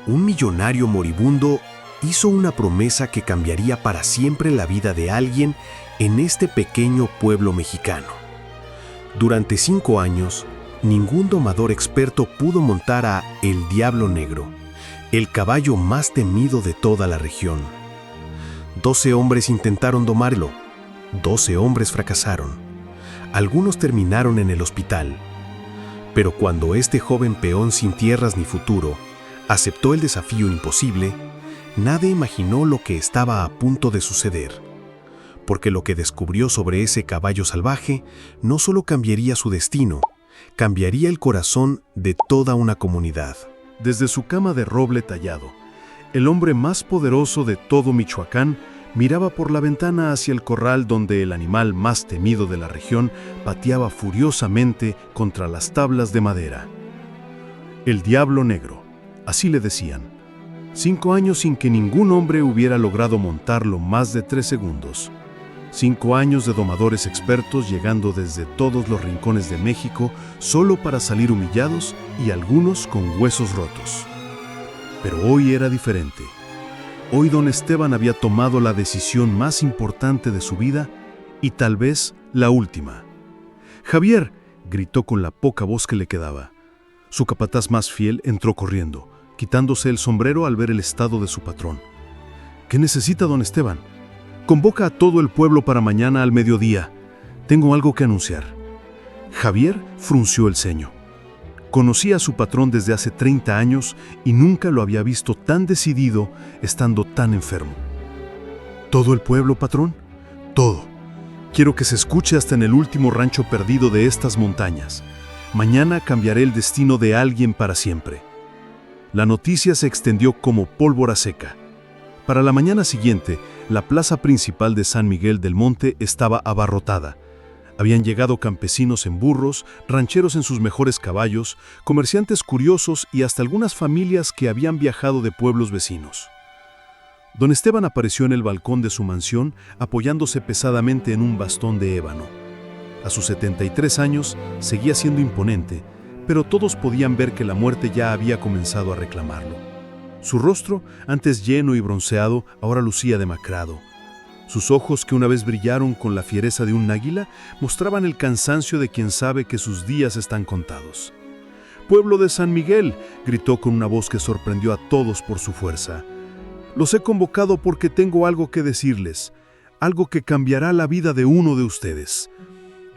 Un millonario moribundo hizo una promesa que cambiaría para siempre la vida de alguien en este pequeño pueblo mexicano. Durante 5 años, ningún domador experto pudo montar a El Diablo Negro, el caballo más temido de toda la región. 12 hombres intentaron domarlo. 12 hombres fracasaron. Algunos terminaron en el hospital. Pero cuando este joven peón sin tierras ni futuro aceptó el desafío imposible, nadie imaginó lo que estaba a punto de suceder. Porque lo que descubrió sobre ese caballo salvaje no solo cambiaría su destino, cambiaría el corazón de toda una comunidad. Desde su cama de roble tallado, el hombre más poderoso de todo Michoacán miraba por la ventana hacia el corral donde el animal más temido de la región pateaba furiosamente contra las tablas de madera. El Diablo Negro, así le decían. 5 años sin que ningún hombre hubiera logrado montarlo más de 3 segundos. 5 años de domadores expertos llegando desde todos los rincones de México solo para salir humillados y algunos con huesos rotos. Pero hoy era diferente. Hoy don Esteban había tomado la decisión más importante de su vida y tal vez la última. «Javier», gritó con la poca voz que le quedaba. Su capataz más fiel entró corriendo, quitándose el sombrero al ver el estado de su patrón. «¿Qué necesita don Esteban?» «Convoca a todo el pueblo para mañana al mediodía. Tengo algo que anunciar». Javier frunció el ceño. Conocía a su patrón desde hace 30 años y nunca lo había visto tan decidido estando tan enfermo. «¿Todo el pueblo, patrón?» «Todo. Quiero que se escuche hasta en el último rancho perdido de estas montañas. Mañana cambiaré el destino de alguien para siempre». La noticia se extendió como pólvora seca. Para la mañana siguiente, la plaza principal de San Miguel del Monte estaba abarrotada. Habían llegado campesinos en burros, rancheros en sus mejores caballos, comerciantes curiosos y hasta algunas familias que habían viajado de pueblos vecinos. Don Esteban apareció en el balcón de su mansión apoyándose pesadamente en un bastón de ébano. A sus 73 años seguía siendo imponente, pero todos podían ver que la muerte ya había comenzado a reclamarlo. Su rostro, antes lleno y bronceado, ahora lucía demacrado. Sus ojos, que una vez brillaron con la fiereza de un águila, mostraban el cansancio de quien sabe que sus días están contados. «Pueblo de San Miguel», gritó con una voz que sorprendió a todos por su fuerza. «Los he convocado porque tengo algo que decirles, algo que cambiará la vida de uno de ustedes».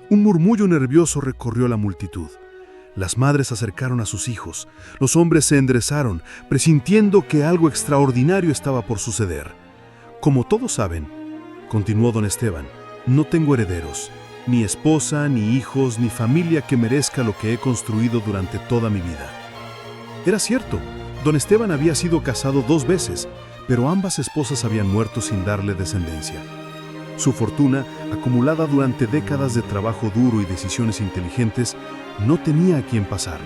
Un murmullo nervioso recorrió la multitud. Las madres acercaron a sus hijos, los hombres se enderezaron, presintiendo que algo extraordinario estaba por suceder. «Como todos saben», continuó don Esteban, «no tengo herederos, ni esposa, ni hijos, ni familia que merezca lo que he construido durante toda mi vida». Era cierto, don Esteban había sido casado 2 veces, pero ambas esposas habían muerto sin darle descendencia. Su fortuna, acumulada durante décadas de trabajo duro y decisiones inteligentes, no tenía a quién pasar.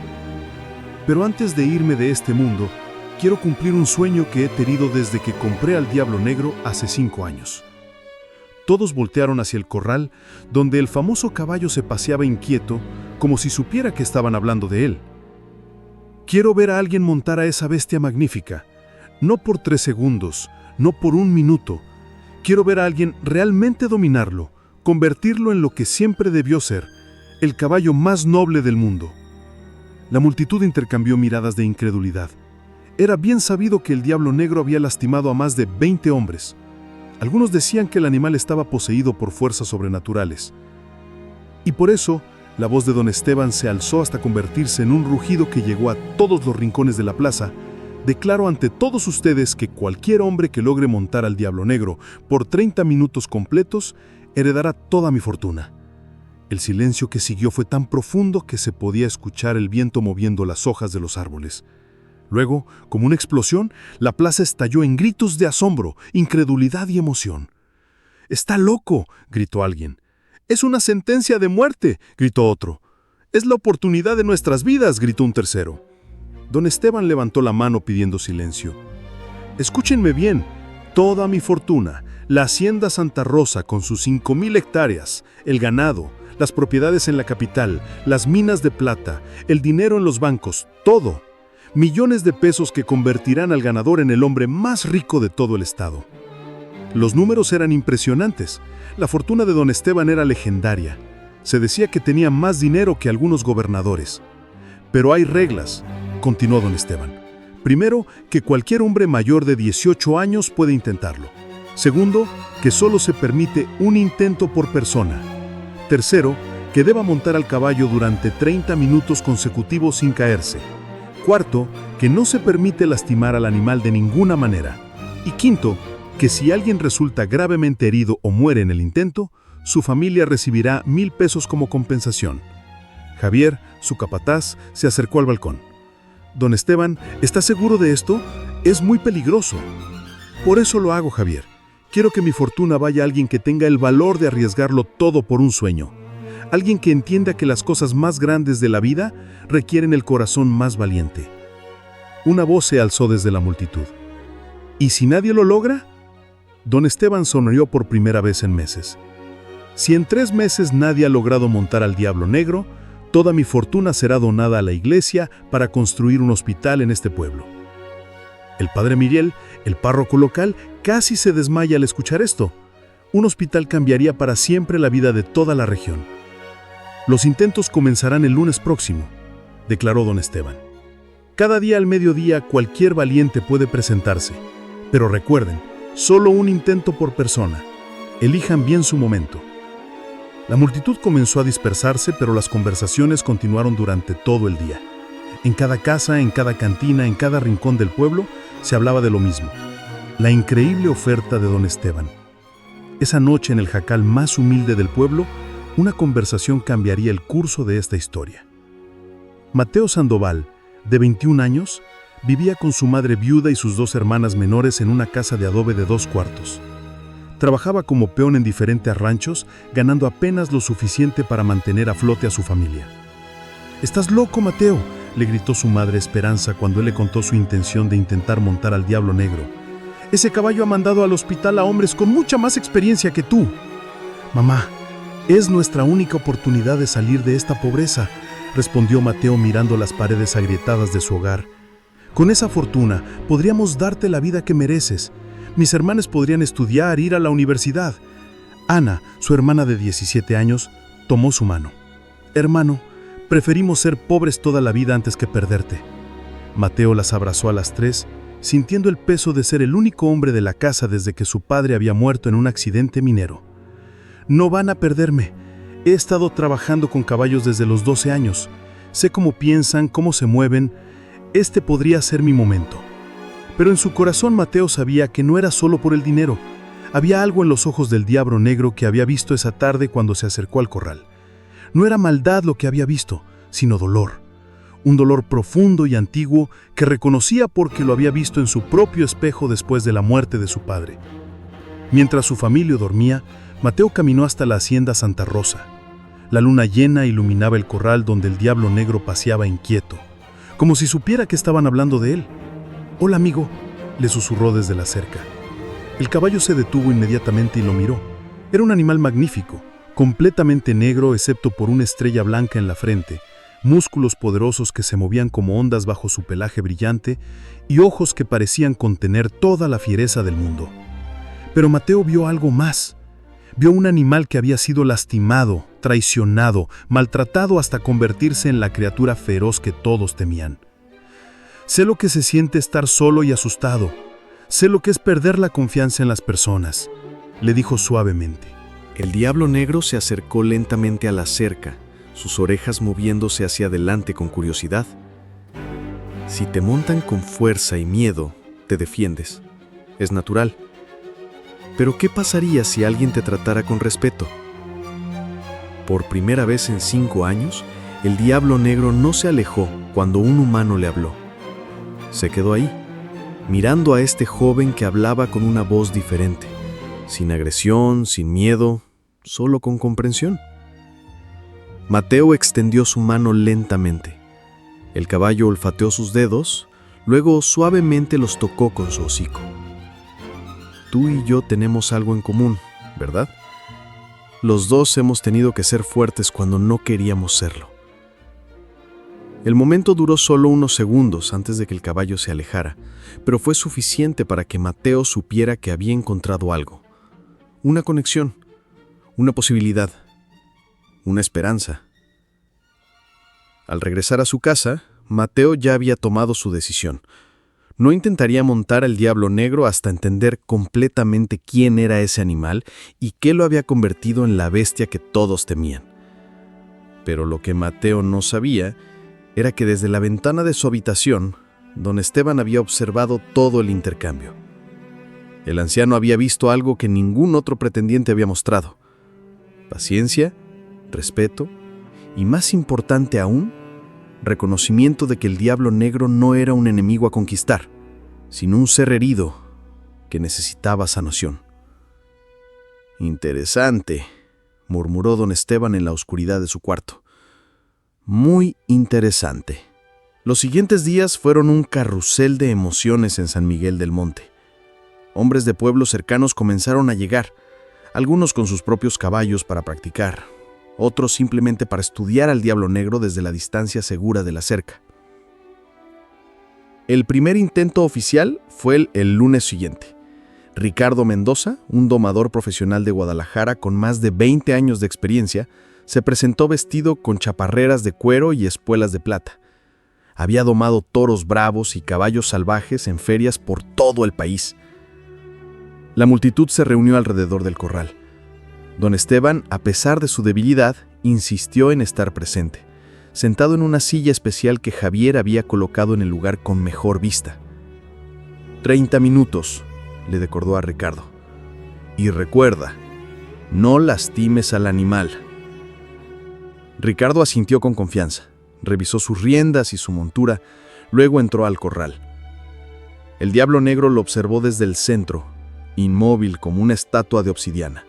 «Pero antes de irme de este mundo, quiero cumplir un sueño que he tenido desde que compré al Diablo Negro hace 5 años». Todos voltearon hacia el corral, donde el famoso caballo se paseaba inquieto, como si supiera que estaban hablando de él. «Quiero ver a alguien montar a esa bestia magnífica. No por 3 segundos, no por 1 minuto. Quiero ver a alguien realmente dominarlo, convertirlo en lo que siempre debió ser, el caballo más noble del mundo». La multitud intercambió miradas de incredulidad. Era bien sabido que el Diablo Negro había lastimado a más de 20 hombres. Algunos decían que el animal estaba poseído por fuerzas sobrenaturales. Y por eso, la voz de don Esteban se alzó hasta convertirse en un rugido que llegó a todos los rincones de la plaza. «Declaro ante todos ustedes que cualquier hombre que logre montar al Diablo Negro por 30 minutos completos heredará toda mi fortuna». El silencio que siguió fue tan profundo que se podía escuchar el viento moviendo las hojas de los árboles. Luego, como una explosión, la plaza estalló en gritos de asombro, incredulidad y emoción. «¡Está loco!», gritó alguien. «¡Es una sentencia de muerte!», gritó otro. «¡Es la oportunidad de nuestras vidas!», gritó un tercero. Don Esteban levantó la mano pidiendo silencio. «Escúchenme bien, toda mi fortuna, la hacienda Santa Rosa con sus 5,000 hectáreas, el ganado, las propiedades en la capital, las minas de plata, el dinero en los bancos, todo. millones de pesos que convertirán al ganador en el hombre más rico de todo el estado. Los números eran impresionantes. La fortuna de don Esteban era legendaria. Se decía que tenía más dinero que algunos gobernadores. Pero hay reglas, continuó don Esteban. Primero, que cualquier hombre mayor de 18 años puede intentarlo. Segundo, que solo se permite un intento por persona. Tercero, que deba montar al caballo durante 30 minutos consecutivos sin caerse. Cuarto, que no se permite lastimar al animal de ninguna manera. Y quinto, que si alguien resulta gravemente herido o muere en el intento, su familia recibirá 1,000 pesos como compensación. Javier, su capataz, se acercó al balcón. Don Esteban, ¿está seguro de esto? Es muy peligroso. Por eso lo hago, Javier. Quiero que mi fortuna vaya a alguien que tenga el valor de arriesgarlo todo por un sueño. Alguien que entienda que las cosas más grandes de la vida requieren el corazón más valiente. Una voz se alzó desde la multitud. ¿Y si nadie lo logra? Don Esteban sonrió por primera vez en meses. Si en 3 meses nadie ha logrado montar al Diablo Negro, toda mi fortuna será donada a la iglesia para construir un hospital en este pueblo. El padre Miguel, el párroco local, casi se desmaya al escuchar esto. Un hospital cambiaría para siempre la vida de toda la región. Los intentos comenzarán el lunes próximo, declaró don Esteban. Cada día al mediodía cualquier valiente puede presentarse, pero recuerden, solo un intento por persona. Elijan bien su momento. La multitud comenzó a dispersarse, pero las conversaciones continuaron durante todo el día. En cada casa, en cada cantina, en cada rincón del pueblo, se hablaba de lo mismo. La increíble oferta de don Esteban. Esa noche en el jacal más humilde del pueblo, una conversación cambiaría el curso de esta historia. Mateo Sandoval, de 21 años, vivía con su madre viuda y sus 2 hermanas menores en una casa de adobe de 2 cuartos. Trabajaba como peón en diferentes ranchos, ganando apenas lo suficiente para mantener a flote a su familia. «¿Estás loco, Mateo?», le gritó su madre Esperanza cuando él le contó su intención de intentar montar al Diablo Negro. «Ese caballo ha mandado al hospital a hombres con mucha más experiencia que tú». «Mamá, es nuestra única oportunidad de salir de esta pobreza», respondió Mateo mirando las paredes agrietadas de su hogar. «Con esa fortuna podríamos darte la vida que mereces. Mis hermanas podrían estudiar, ir a la universidad». Ana, su hermana de 17 años, tomó su mano. «Hermano, preferimos ser pobres toda la vida antes que perderte». Mateo las abrazó a las 3, sintiendo el peso de ser el único hombre de la casa desde que su padre había muerto en un accidente minero. «No van a perderme. He estado trabajando con caballos desde los 12 años. Sé cómo piensan, cómo se mueven. Este podría ser mi momento». Pero en su corazón Mateo sabía que no era solo por el dinero. Había algo en los ojos del Diablo Negro que había visto esa tarde cuando se acercó al corral. No era maldad lo que había visto, sino dolor. Un dolor profundo y antiguo que reconocía porque lo había visto en su propio espejo después de la muerte de su padre. Mientras su familia dormía, Mateo caminó hasta la hacienda Santa Rosa. La luna llena iluminaba el corral donde el Diablo Negro paseaba inquieto, como si supiera que estaban hablando de él. «Hola, amigo», le susurró desde la cerca. El caballo se detuvo inmediatamente y lo miró. Era un animal magnífico, completamente negro excepto por una estrella blanca en la frente, músculos poderosos que se movían como ondas bajo su pelaje brillante y ojos que parecían contener toda la fiereza del mundo. Pero Mateo vio algo más. Vio un animal que había sido lastimado, traicionado, maltratado hasta convertirse en la criatura feroz que todos temían. «Sé lo que se siente estar solo y asustado. Sé lo que es perder la confianza en las personas», le dijo suavemente. El Diablo Negro se acercó lentamente a la cerca, sus orejas moviéndose hacia adelante con curiosidad. «Si te montan con fuerza y miedo, te defiendes. Es natural. Pero ¿qué pasaría si alguien te tratara con respeto?». Por primera vez en 5 años, el Diablo Negro no se alejó cuando un humano le habló. Se quedó ahí, mirando a este joven que hablaba con una voz diferente, sin agresión, sin miedo, solo con comprensión. Mateo extendió su mano lentamente. El caballo olfateó sus dedos, luego suavemente los tocó con su hocico. «Tú y yo tenemos algo en común, ¿verdad? Los dos hemos tenido que ser fuertes cuando no queríamos serlo». El momento duró solo unos segundos antes de que el caballo se alejara, pero fue suficiente para que Mateo supiera que había encontrado algo. Una conexión, una posibilidad, una esperanza. Al regresar a su casa, Mateo ya había tomado su decisión. No intentaría montar al Diablo Negro hasta entender completamente quién era ese animal y qué lo había convertido en la bestia que todos temían. Pero lo que Mateo no sabía era que desde la ventana de su habitación, don Esteban había observado todo el intercambio. El anciano había visto algo que ningún otro pretendiente había mostrado: paciencia, respeto y, más importante aún, reconocimiento de que el Diablo Negro no era un enemigo a conquistar, sino un ser herido que necesitaba sanación. «Interesante», murmuró don Esteban en la oscuridad de su cuarto. «Muy interesante». Los siguientes días fueron un carrusel de emociones en San Miguel del Monte. Hombres de pueblos cercanos comenzaron a llegar, algunos con sus propios caballos para practicar, otros simplemente para estudiar al Diablo Negro desde la distancia segura de la cerca. El primer intento oficial fue el lunes siguiente. Ricardo Mendoza, un domador profesional de Guadalajara con más de 20 años de experiencia, se presentó vestido con chaparreras de cuero y espuelas de plata. Había domado toros bravos y caballos salvajes en ferias por todo el país. La multitud se reunió alrededor del corral. Don Esteban, a pesar de su debilidad, insistió en estar presente, sentado en una silla especial que Javier había colocado en el lugar con mejor vista. 30 minutos, le recordó a Ricardo. Y recuerda, no lastimes al animal. Ricardo asintió con confianza, revisó sus riendas y su montura, luego entró al corral. El Diablo Negro lo observó desde el centro, inmóvil como una estatua de obsidiana.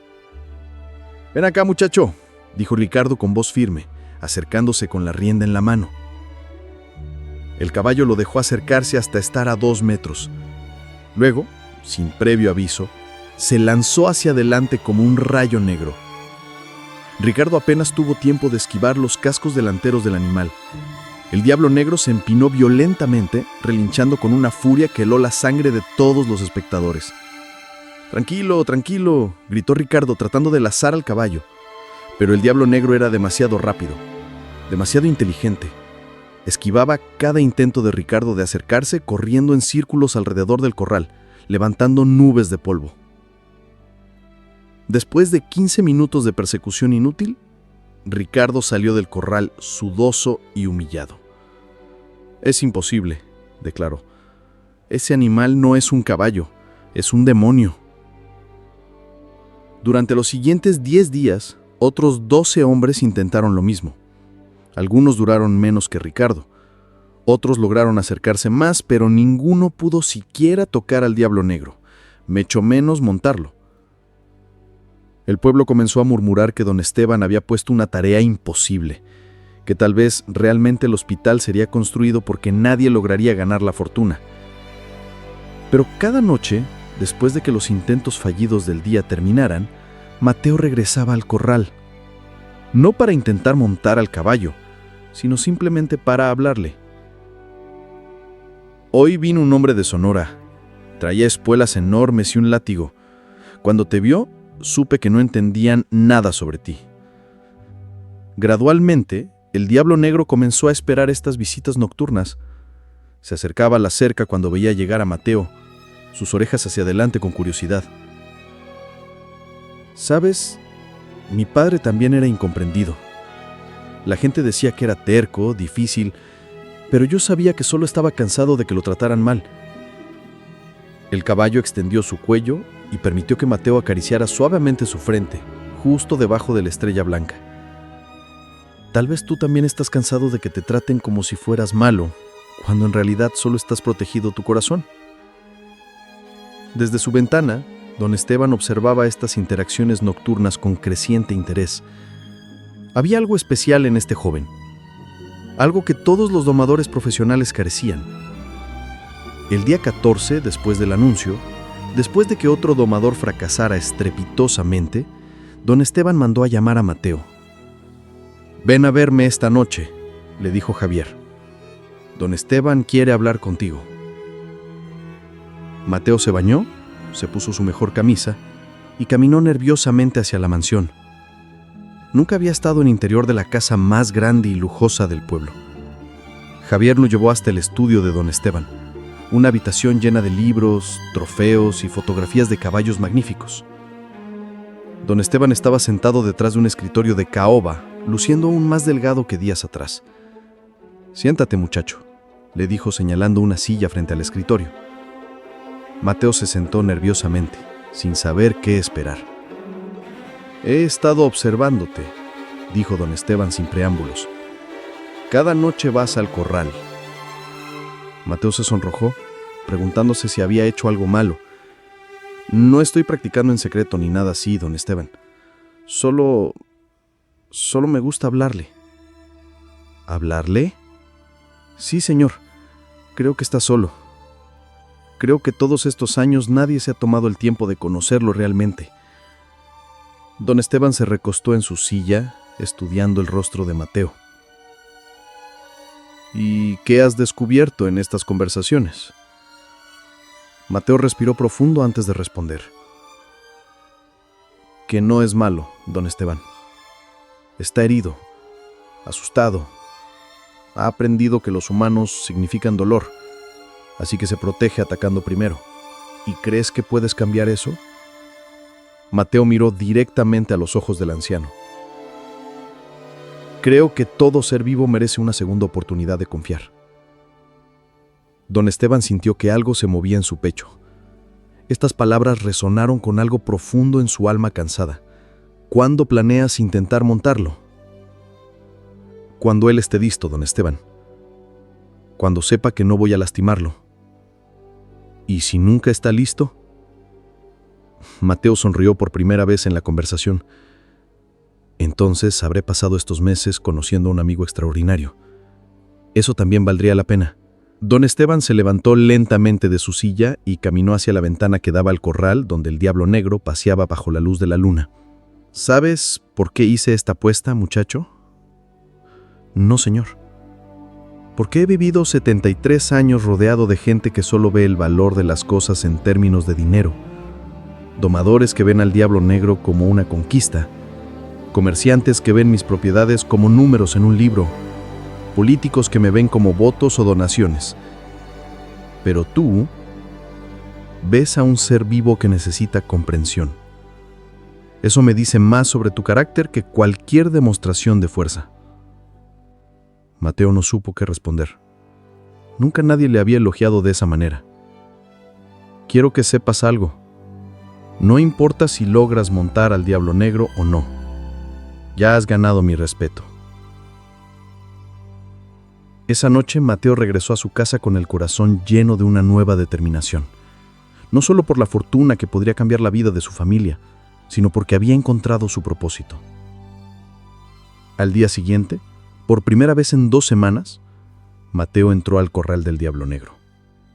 «Ven acá, muchacho», dijo Ricardo con voz firme, acercándose con la rienda en la mano. El caballo lo dejó acercarse hasta estar a 2 metros. Luego, sin previo aviso, se lanzó hacia adelante como un rayo negro. Ricardo apenas tuvo tiempo de esquivar los cascos delanteros del animal. El Diablo Negro se empinó violentamente, relinchando con una furia que heló la sangre de todos los espectadores. «Tranquilo, tranquilo», gritó Ricardo tratando de lazar al caballo. Pero el Diablo Negro era demasiado rápido, demasiado inteligente. Esquivaba cada intento de Ricardo de acercarse, corriendo en círculos alrededor del corral, levantando nubes de polvo. Después de 15 minutos de persecución inútil, Ricardo salió del corral sudoso y humillado. «Es imposible», declaró. «Ese animal no es un caballo, es un demonio». Durante los siguientes 10 días, otros 12 hombres intentaron lo mismo. Algunos duraron menos que Ricardo. Otros lograron acercarse más, pero ninguno pudo siquiera tocar al Diablo Negro, mucho menos montarlo. El pueblo comenzó a murmurar que don Esteban había puesto una tarea imposible, que tal vez realmente el hospital sería construido porque nadie lograría ganar la fortuna. Pero cada noche, después de que los intentos fallidos del día terminaran, Mateo regresaba al corral, no para intentar montar al caballo, sino simplemente para hablarle. «Hoy vino un hombre de Sonora. Traía espuelas enormes y un látigo. Cuando te vio, supe que no entendían nada sobre ti». Gradualmente, el Diablo Negro comenzó a esperar estas visitas nocturnas. Se acercaba a la cerca cuando veía llegar a Mateo, sus orejas hacia adelante con curiosidad. «¿Sabes? Mi padre también era incomprendido. La gente decía que era terco, difícil, pero yo sabía que solo estaba cansado de que lo trataran mal». El caballo extendió su cuello y permitió que Mateo acariciara suavemente su frente, justo debajo de la estrella blanca. «Tal vez tú también estás cansado de que te traten como si fueras malo, cuando en realidad solo estás protegido tu corazón». Desde su ventana, don Esteban observaba estas interacciones nocturnas con creciente interés. Había algo especial en este joven, algo que todos los domadores profesionales carecían. El día 14, después del anuncio, después de que otro domador fracasara estrepitosamente, don Esteban mandó a llamar a Mateo. «Ven a verme esta noche», le dijo Javier. Don Esteban quiere hablar contigo. Mateo se bañó, se puso su mejor camisa y caminó nerviosamente hacia la mansión. Nunca había estado en el interior de la casa más grande y lujosa del pueblo. Javier lo llevó hasta el estudio de don Esteban, una habitación llena de libros, trofeos y fotografías de caballos magníficos. Don Esteban estaba sentado detrás de un escritorio de caoba, luciendo aún más delgado que días atrás. «Siéntate, muchacho», le dijo señalando una silla frente al escritorio. Mateo se sentó nerviosamente, sin saber qué esperar. «He estado observándote», dijo don Esteban sin preámbulos. «Cada noche vas al corral». Mateo se sonrojó, preguntándose si había hecho algo malo. «No estoy practicando en secreto ni nada así, don Esteban. Solo me gusta hablarle». ¿Hablarle? Sí, señor. Creo que está solo. Creo que todos estos años nadie se ha tomado el tiempo de conocerlo realmente». Don Esteban se recostó en su silla, estudiando el rostro de Mateo. «¿Y qué has descubierto en estas conversaciones?» Mateo respiró profundo antes de responder. «Que no es malo, don Esteban. Está herido, asustado. Ha aprendido que los humanos significan dolor, así que se protege atacando primero. ¿Y crees que puedes cambiar eso?» Mateo miró directamente a los ojos del anciano. «Creo que todo ser vivo merece una segunda oportunidad de confiar». Don Esteban sintió que algo se movía en su pecho. Estas palabras resonaron con algo profundo en su alma cansada. ¿Cuándo planeas intentar montarlo? Cuando él esté listo, don Esteban. Cuando sepa que no voy a lastimarlo. ¿Y si nunca está listo? Mateo sonrió por primera vez en la conversación. Entonces habré pasado estos meses conociendo a un amigo extraordinario. Eso también valdría la pena. Don Esteban se levantó lentamente de su silla y caminó hacia la ventana que daba al corral donde el diablo negro paseaba bajo la luz de la luna. ¿Sabes por qué hice esta apuesta, muchacho? No, señor. Porque he vivido 73 años rodeado de gente que solo ve el valor de las cosas en términos de dinero. Domadores que ven al diablo negro como una conquista. Comerciantes que ven mis propiedades como números en un libro. Políticos que me ven como votos o donaciones. Pero tú ves a un ser vivo que necesita comprensión. Eso me dice más sobre tu carácter que cualquier demostración de fuerza. Mateo no supo qué responder. Nunca nadie le había elogiado de esa manera. Quiero que sepas algo. No importa si logras montar al diablo negro o no. Ya has ganado mi respeto. Esa noche Mateo regresó a su casa con el corazón lleno de una nueva determinación. No solo por la fortuna que podría cambiar la vida de su familia, sino porque había encontrado su propósito. Al día siguiente, por primera vez en 2 semanas, Mateo entró al corral del diablo negro.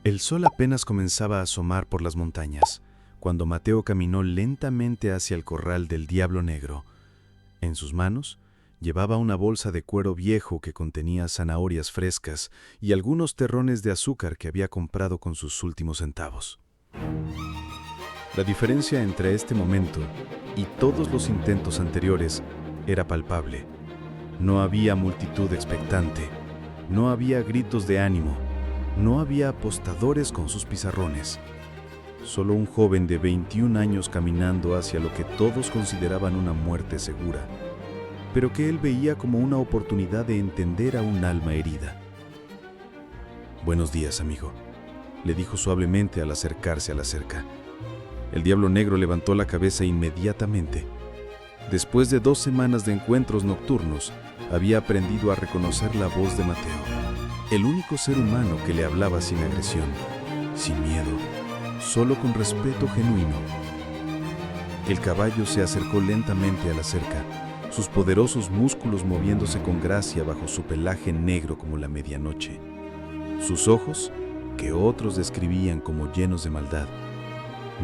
El sol apenas comenzaba a asomar por las montañas, cuando Mateo caminó lentamente hacia el corral del diablo negro. En sus manos llevaba una bolsa de cuero viejo que contenía zanahorias frescas y algunos terrones de azúcar que había comprado con sus últimos centavos. La diferencia entre este momento y todos los intentos anteriores era palpable. No había multitud expectante, no había gritos de ánimo, no había apostadores con sus pizarrones. Solo un joven de 21 años caminando hacia lo que todos consideraban una muerte segura, pero que él veía como una oportunidad de entender a un alma herida. «Buenos días, amigo», le dijo suavemente al acercarse a la cerca. El diablo negro levantó la cabeza inmediatamente. Después de 2 semanas de encuentros nocturnos, había aprendido a reconocer la voz de Mateo, el único ser humano que le hablaba sin agresión, sin miedo, solo con respeto genuino. El caballo se acercó lentamente a la cerca, sus poderosos músculos moviéndose con gracia bajo su pelaje negro como la medianoche. Sus ojos, que otros describían como llenos de maldad,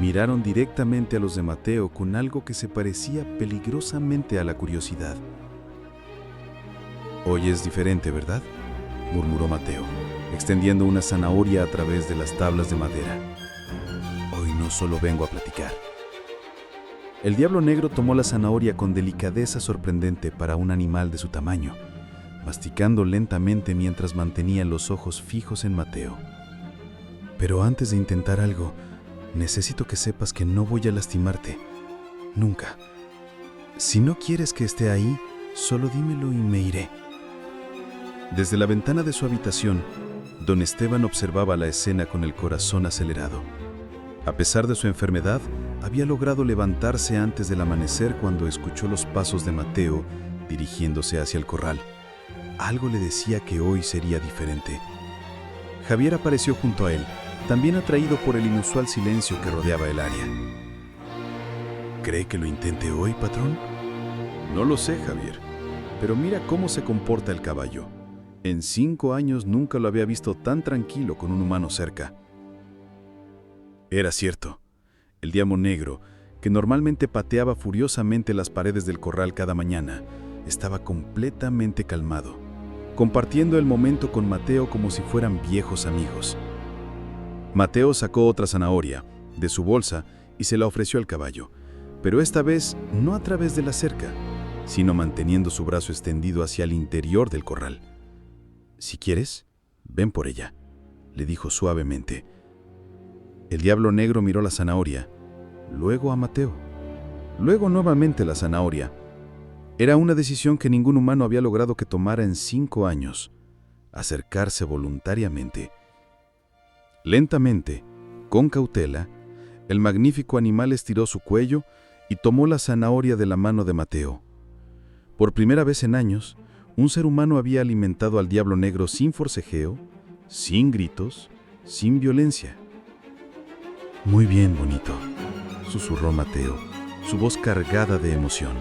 miraron directamente a los de Mateo con algo que se parecía peligrosamente a la curiosidad. «Hoy es diferente, ¿verdad?», murmuró Mateo, extendiendo una zanahoria a través de las tablas de madera. Hoy no solo vengo a platicar. El diablo negro tomó la zanahoria con delicadeza sorprendente para un animal de su tamaño, masticando lentamente mientras mantenía los ojos fijos en Mateo. Pero antes de intentar algo, necesito que sepas que no voy a lastimarte. Nunca. Si no quieres que esté ahí, solo dímelo y me iré. Desde la ventana de su habitación, don Esteban observaba la escena con el corazón acelerado. A pesar de su enfermedad, había logrado levantarse antes del amanecer cuando escuchó los pasos de Mateo dirigiéndose hacia el corral. Algo le decía que hoy sería diferente. Javier apareció junto a él, también atraído por el inusual silencio que rodeaba el área. ¿Cree que lo intente hoy, patrón? No lo sé, Javier, pero mira cómo se comporta el caballo. En 5 años nunca lo había visto tan tranquilo con un humano cerca. Era cierto. El diablo negro, que normalmente pateaba furiosamente las paredes del corral cada mañana, estaba completamente calmado, compartiendo el momento con Mateo como si fueran viejos amigos. Mateo sacó otra zanahoria de su bolsa y se la ofreció al caballo, pero esta vez no a través de la cerca, sino manteniendo su brazo extendido hacia el interior del corral. «Si quieres, ven por ella», le dijo suavemente. El diablo negro miró la zanahoria, luego a Mateo, luego nuevamente la zanahoria. Era una decisión que ningún humano había logrado que tomara en 5 años: acercarse voluntariamente. Lentamente, con cautela, el magnífico animal estiró su cuello y tomó la zanahoria de la mano de Mateo. Por primera vez en años, un ser humano había alimentado al diablo negro sin forcejeo, sin gritos, sin violencia. «Muy bien, bonito», susurró Mateo, su voz cargada de emoción.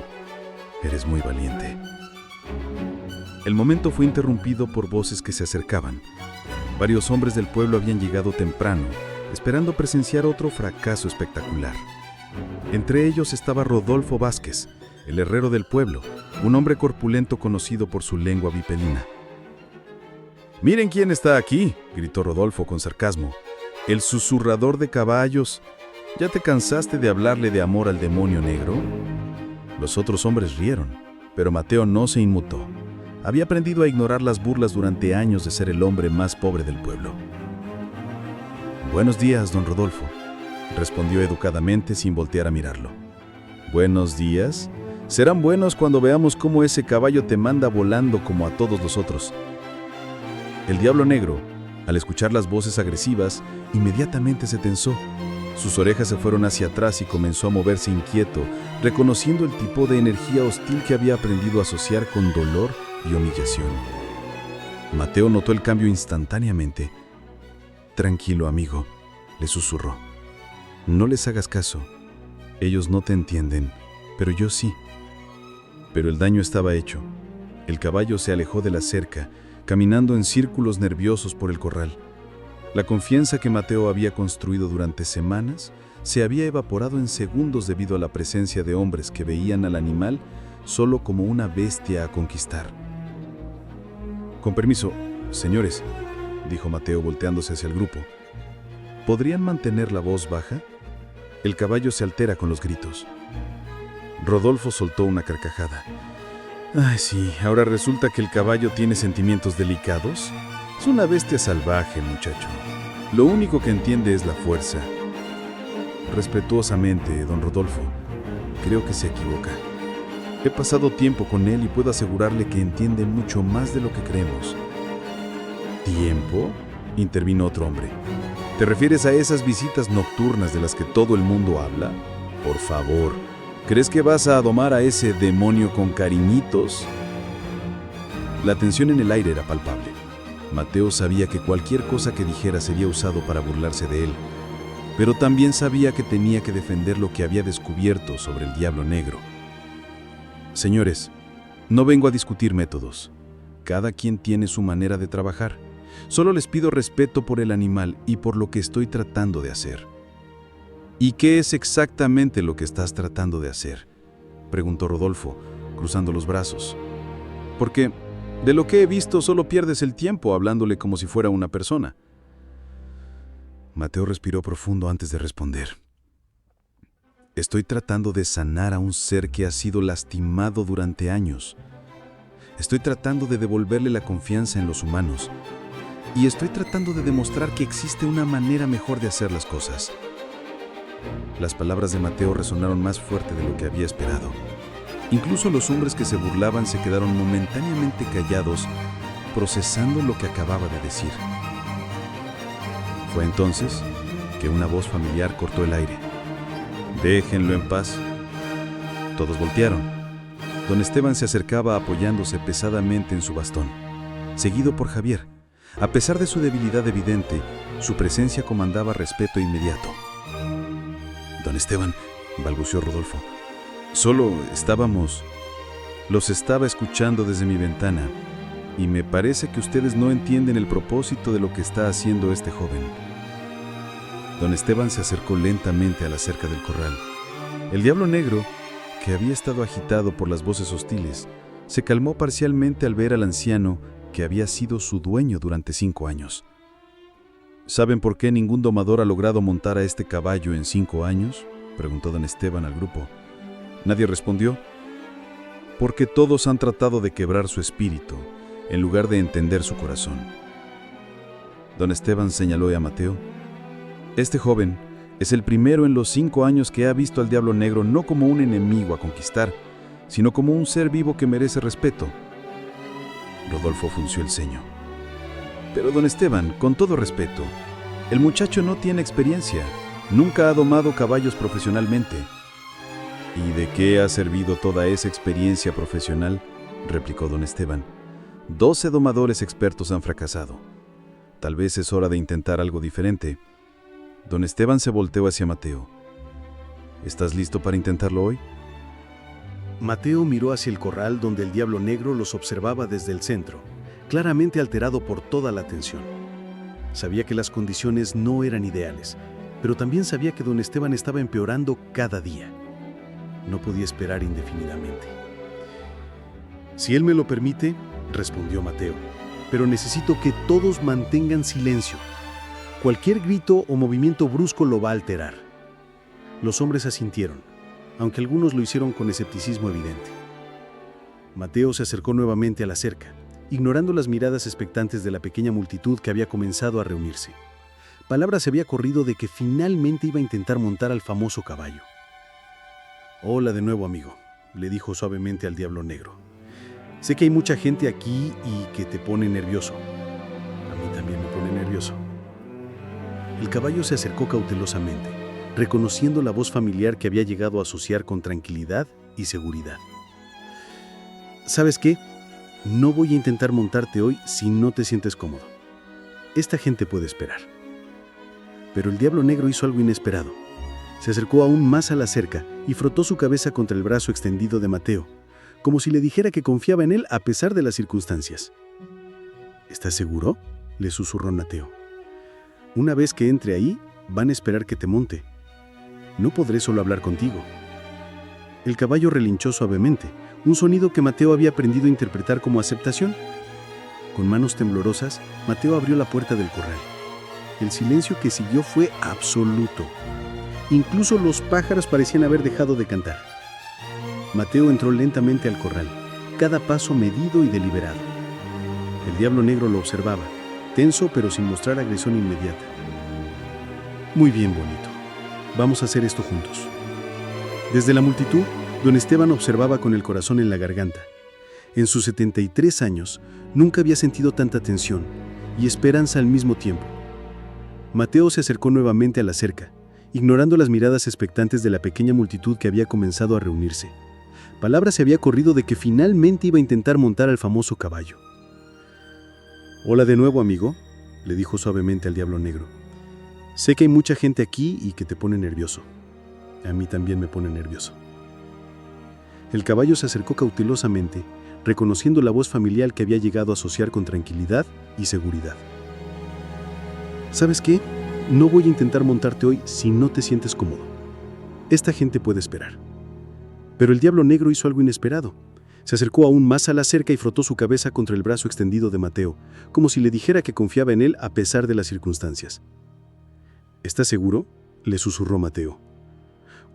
«Eres muy valiente». El momento fue interrumpido por voces que se acercaban. Varios hombres del pueblo habían llegado temprano, esperando presenciar otro fracaso espectacular. Entre ellos estaba Rodolfo Vázquez, el herrero del pueblo, un hombre corpulento conocido por su lengua vipelina. «¡Miren quién está aquí!», gritó Rodolfo con sarcasmo. «El susurrador de caballos. ¿Ya te cansaste de hablarle de amor al demonio negro?». Los otros hombres rieron, pero Mateo no se inmutó. Había aprendido a ignorar las burlas durante años de ser el hombre más pobre del pueblo. «Buenos días, don Rodolfo», respondió educadamente sin voltear a mirarlo. «¿Buenos días? Serán buenos cuando veamos cómo ese caballo te manda volando como a todos los otros». El diablo negro, al escuchar las voces agresivas, inmediatamente se tensó. Sus orejas se fueron hacia atrás y comenzó a moverse inquieto, reconociendo el tipo de energía hostil que había aprendido a asociar con dolor y humillación. Mateo notó el cambio instantáneamente. «Tranquilo, amigo», le susurró. «No les hagas caso. Ellos no te entienden, pero yo sí». Pero el daño estaba hecho. El caballo se alejó de la cerca, caminando en círculos nerviosos por el corral. La confianza que Mateo había construido durante semanas se había evaporado en segundos debido a la presencia de hombres que veían al animal solo como una bestia a conquistar. «Con permiso, señores», dijo Mateo volteándose hacia el grupo. «¿Podrían mantener la voz baja? El caballo se altera con los gritos». Rodolfo soltó una carcajada. «Ay, sí, ahora resulta que el caballo tiene sentimientos delicados. Es una bestia salvaje, muchacho. Lo único que entiende es la fuerza». «Respetuosamente, don Rodolfo, creo que se equivoca. He pasado tiempo con él y puedo asegurarle que entiende mucho más de lo que creemos». «¿Tiempo?», intervino otro hombre. «¿Te refieres a esas visitas nocturnas de las que todo el mundo habla? Por favor, ¿crees que vas a domar a ese demonio con cariñitos?». La tensión en el aire era palpable. Mateo sabía que cualquier cosa que dijera sería usado para burlarse de él, pero también sabía que tenía que defender lo que había descubierto sobre el diablo negro. «Señores, no vengo a discutir métodos. Cada quien tiene su manera de trabajar. Solo les pido respeto por el animal y por lo que estoy tratando de hacer». «¿Y qué es exactamente lo que estás tratando de hacer?», preguntó Rodolfo, cruzando los brazos. «Porque De lo que he visto, solo pierdes el tiempo hablándole como si fuera una persona. Mateo respiró profundo antes de responder. Estoy tratando de sanar a un ser que ha sido lastimado durante años. Estoy tratando de devolverle la confianza en los humanos. Y estoy tratando de demostrar que existe una manera mejor de hacer las cosas. Las palabras de Mateo resonaron más fuerte de lo que había esperado. Incluso los hombres que se burlaban se quedaron momentáneamente callados, procesando lo que acababa de decir. Fue entonces que una voz familiar cortó el aire. «Déjenlo en paz». Todos voltearon. Don Esteban se acercaba apoyándose pesadamente en su bastón, seguido por Javier. A pesar de su debilidad evidente, su presencia comandaba respeto inmediato. «Don Esteban», balbuceó Rodolfo, «solo estábamos...». «Los estaba escuchando desde mi ventana, y me parece que ustedes no entienden el propósito de lo que está haciendo este joven». Don Esteban se acercó lentamente a la cerca del corral. El diablo negro, que había estado agitado por las voces hostiles, se calmó parcialmente al ver al anciano que había sido su dueño durante 5 años. «¿Saben por qué ningún domador ha logrado montar a este caballo en 5 años?», preguntó don Esteban al grupo. Nadie respondió. «Porque todos han tratado de quebrar su espíritu, en lugar de entender su corazón». Don Esteban señaló a Mateo. «Este joven es el primero en los 5 años que ha visto al diablo negro no como un enemigo a conquistar, sino como un ser vivo que merece respeto». Rodolfo frunció el ceño. «Pero don Esteban, con todo respeto, el muchacho no tiene experiencia, nunca ha domado caballos profesionalmente». «¿Y de qué ha servido toda esa experiencia profesional?», replicó don Esteban. «12 domadores expertos han fracasado. Tal vez es hora de intentar algo diferente». Don Esteban se volteó hacia Mateo. «¿Estás listo para intentarlo hoy?». Mateo miró hacia el corral donde el diablo negro los observaba desde el centro, claramente alterado por toda la tensión. Sabía que las condiciones no eran ideales, pero también sabía que don Esteban estaba empeorando cada día. No podía esperar indefinidamente. «Si él me lo permite», respondió Mateo, «pero necesito que todos mantengan silencio. Cualquier grito o movimiento brusco lo va a alterar». Los hombres asintieron, aunque algunos lo hicieron con escepticismo evidente. Mateo se acercó nuevamente a la cerca, ignorando las miradas expectantes de la pequeña multitud que había comenzado a reunirse. Palabra se había corrido de que finalmente iba a intentar montar al famoso caballo. «Hola de nuevo, amigo», le dijo suavemente al diablo negro. «Sé que hay mucha gente aquí y que te pone nervioso. A mí también me pone nervioso». El caballo se acercó cautelosamente, reconociendo la voz familiar que había llegado a asociar con tranquilidad y seguridad. «¿Sabes qué? No voy a intentar montarte hoy si no te sientes cómodo. Esta gente puede esperar». Pero el diablo negro hizo algo inesperado. Se acercó aún más a la cerca y frotó su cabeza contra el brazo extendido de Mateo, como si le dijera que confiaba en él a pesar de las circunstancias. «¿Estás seguro?», le susurró Mateo. «Una vez que entre ahí, van a esperar que te monte. No podré solo hablar contigo». El caballo relinchó suavemente, un sonido que Mateo había aprendido a interpretar como aceptación. Con manos temblorosas, Mateo abrió la puerta del corral. El silencio que siguió fue absoluto. Incluso los pájaros parecían haber dejado de cantar. Mateo entró lentamente al corral, cada paso medido y deliberado. El diablo negro lo observaba, tenso pero sin mostrar agresión inmediata. «Muy bien, bonito. Vamos a hacer esto juntos». Desde la multitud, don Esteban observaba con el corazón en la garganta. En sus 73 años, nunca había sentido tanta tensión y esperanza al mismo tiempo. Mateo se acercó nuevamente a la cerca, ignorando las miradas expectantes de la pequeña multitud que había comenzado a reunirse. Palabra se había corrido de que finalmente iba a intentar montar al famoso caballo. «Hola de nuevo, amigo», le dijo suavemente al diablo negro. «Sé que hay mucha gente aquí y que te pone nervioso. A mí también me pone nervioso». El caballo se acercó cautelosamente, reconociendo la voz familiar que había llegado a asociar con tranquilidad y seguridad. «¿Sabes qué? No voy a intentar montarte hoy si no te sientes cómodo. Esta gente puede esperar». Pero el diablo negro hizo algo inesperado. Se acercó aún más a la cerca y frotó su cabeza contra el brazo extendido de Mateo, como si le dijera que confiaba en él a pesar de las circunstancias. ¿Estás seguro?, le susurró Mateo.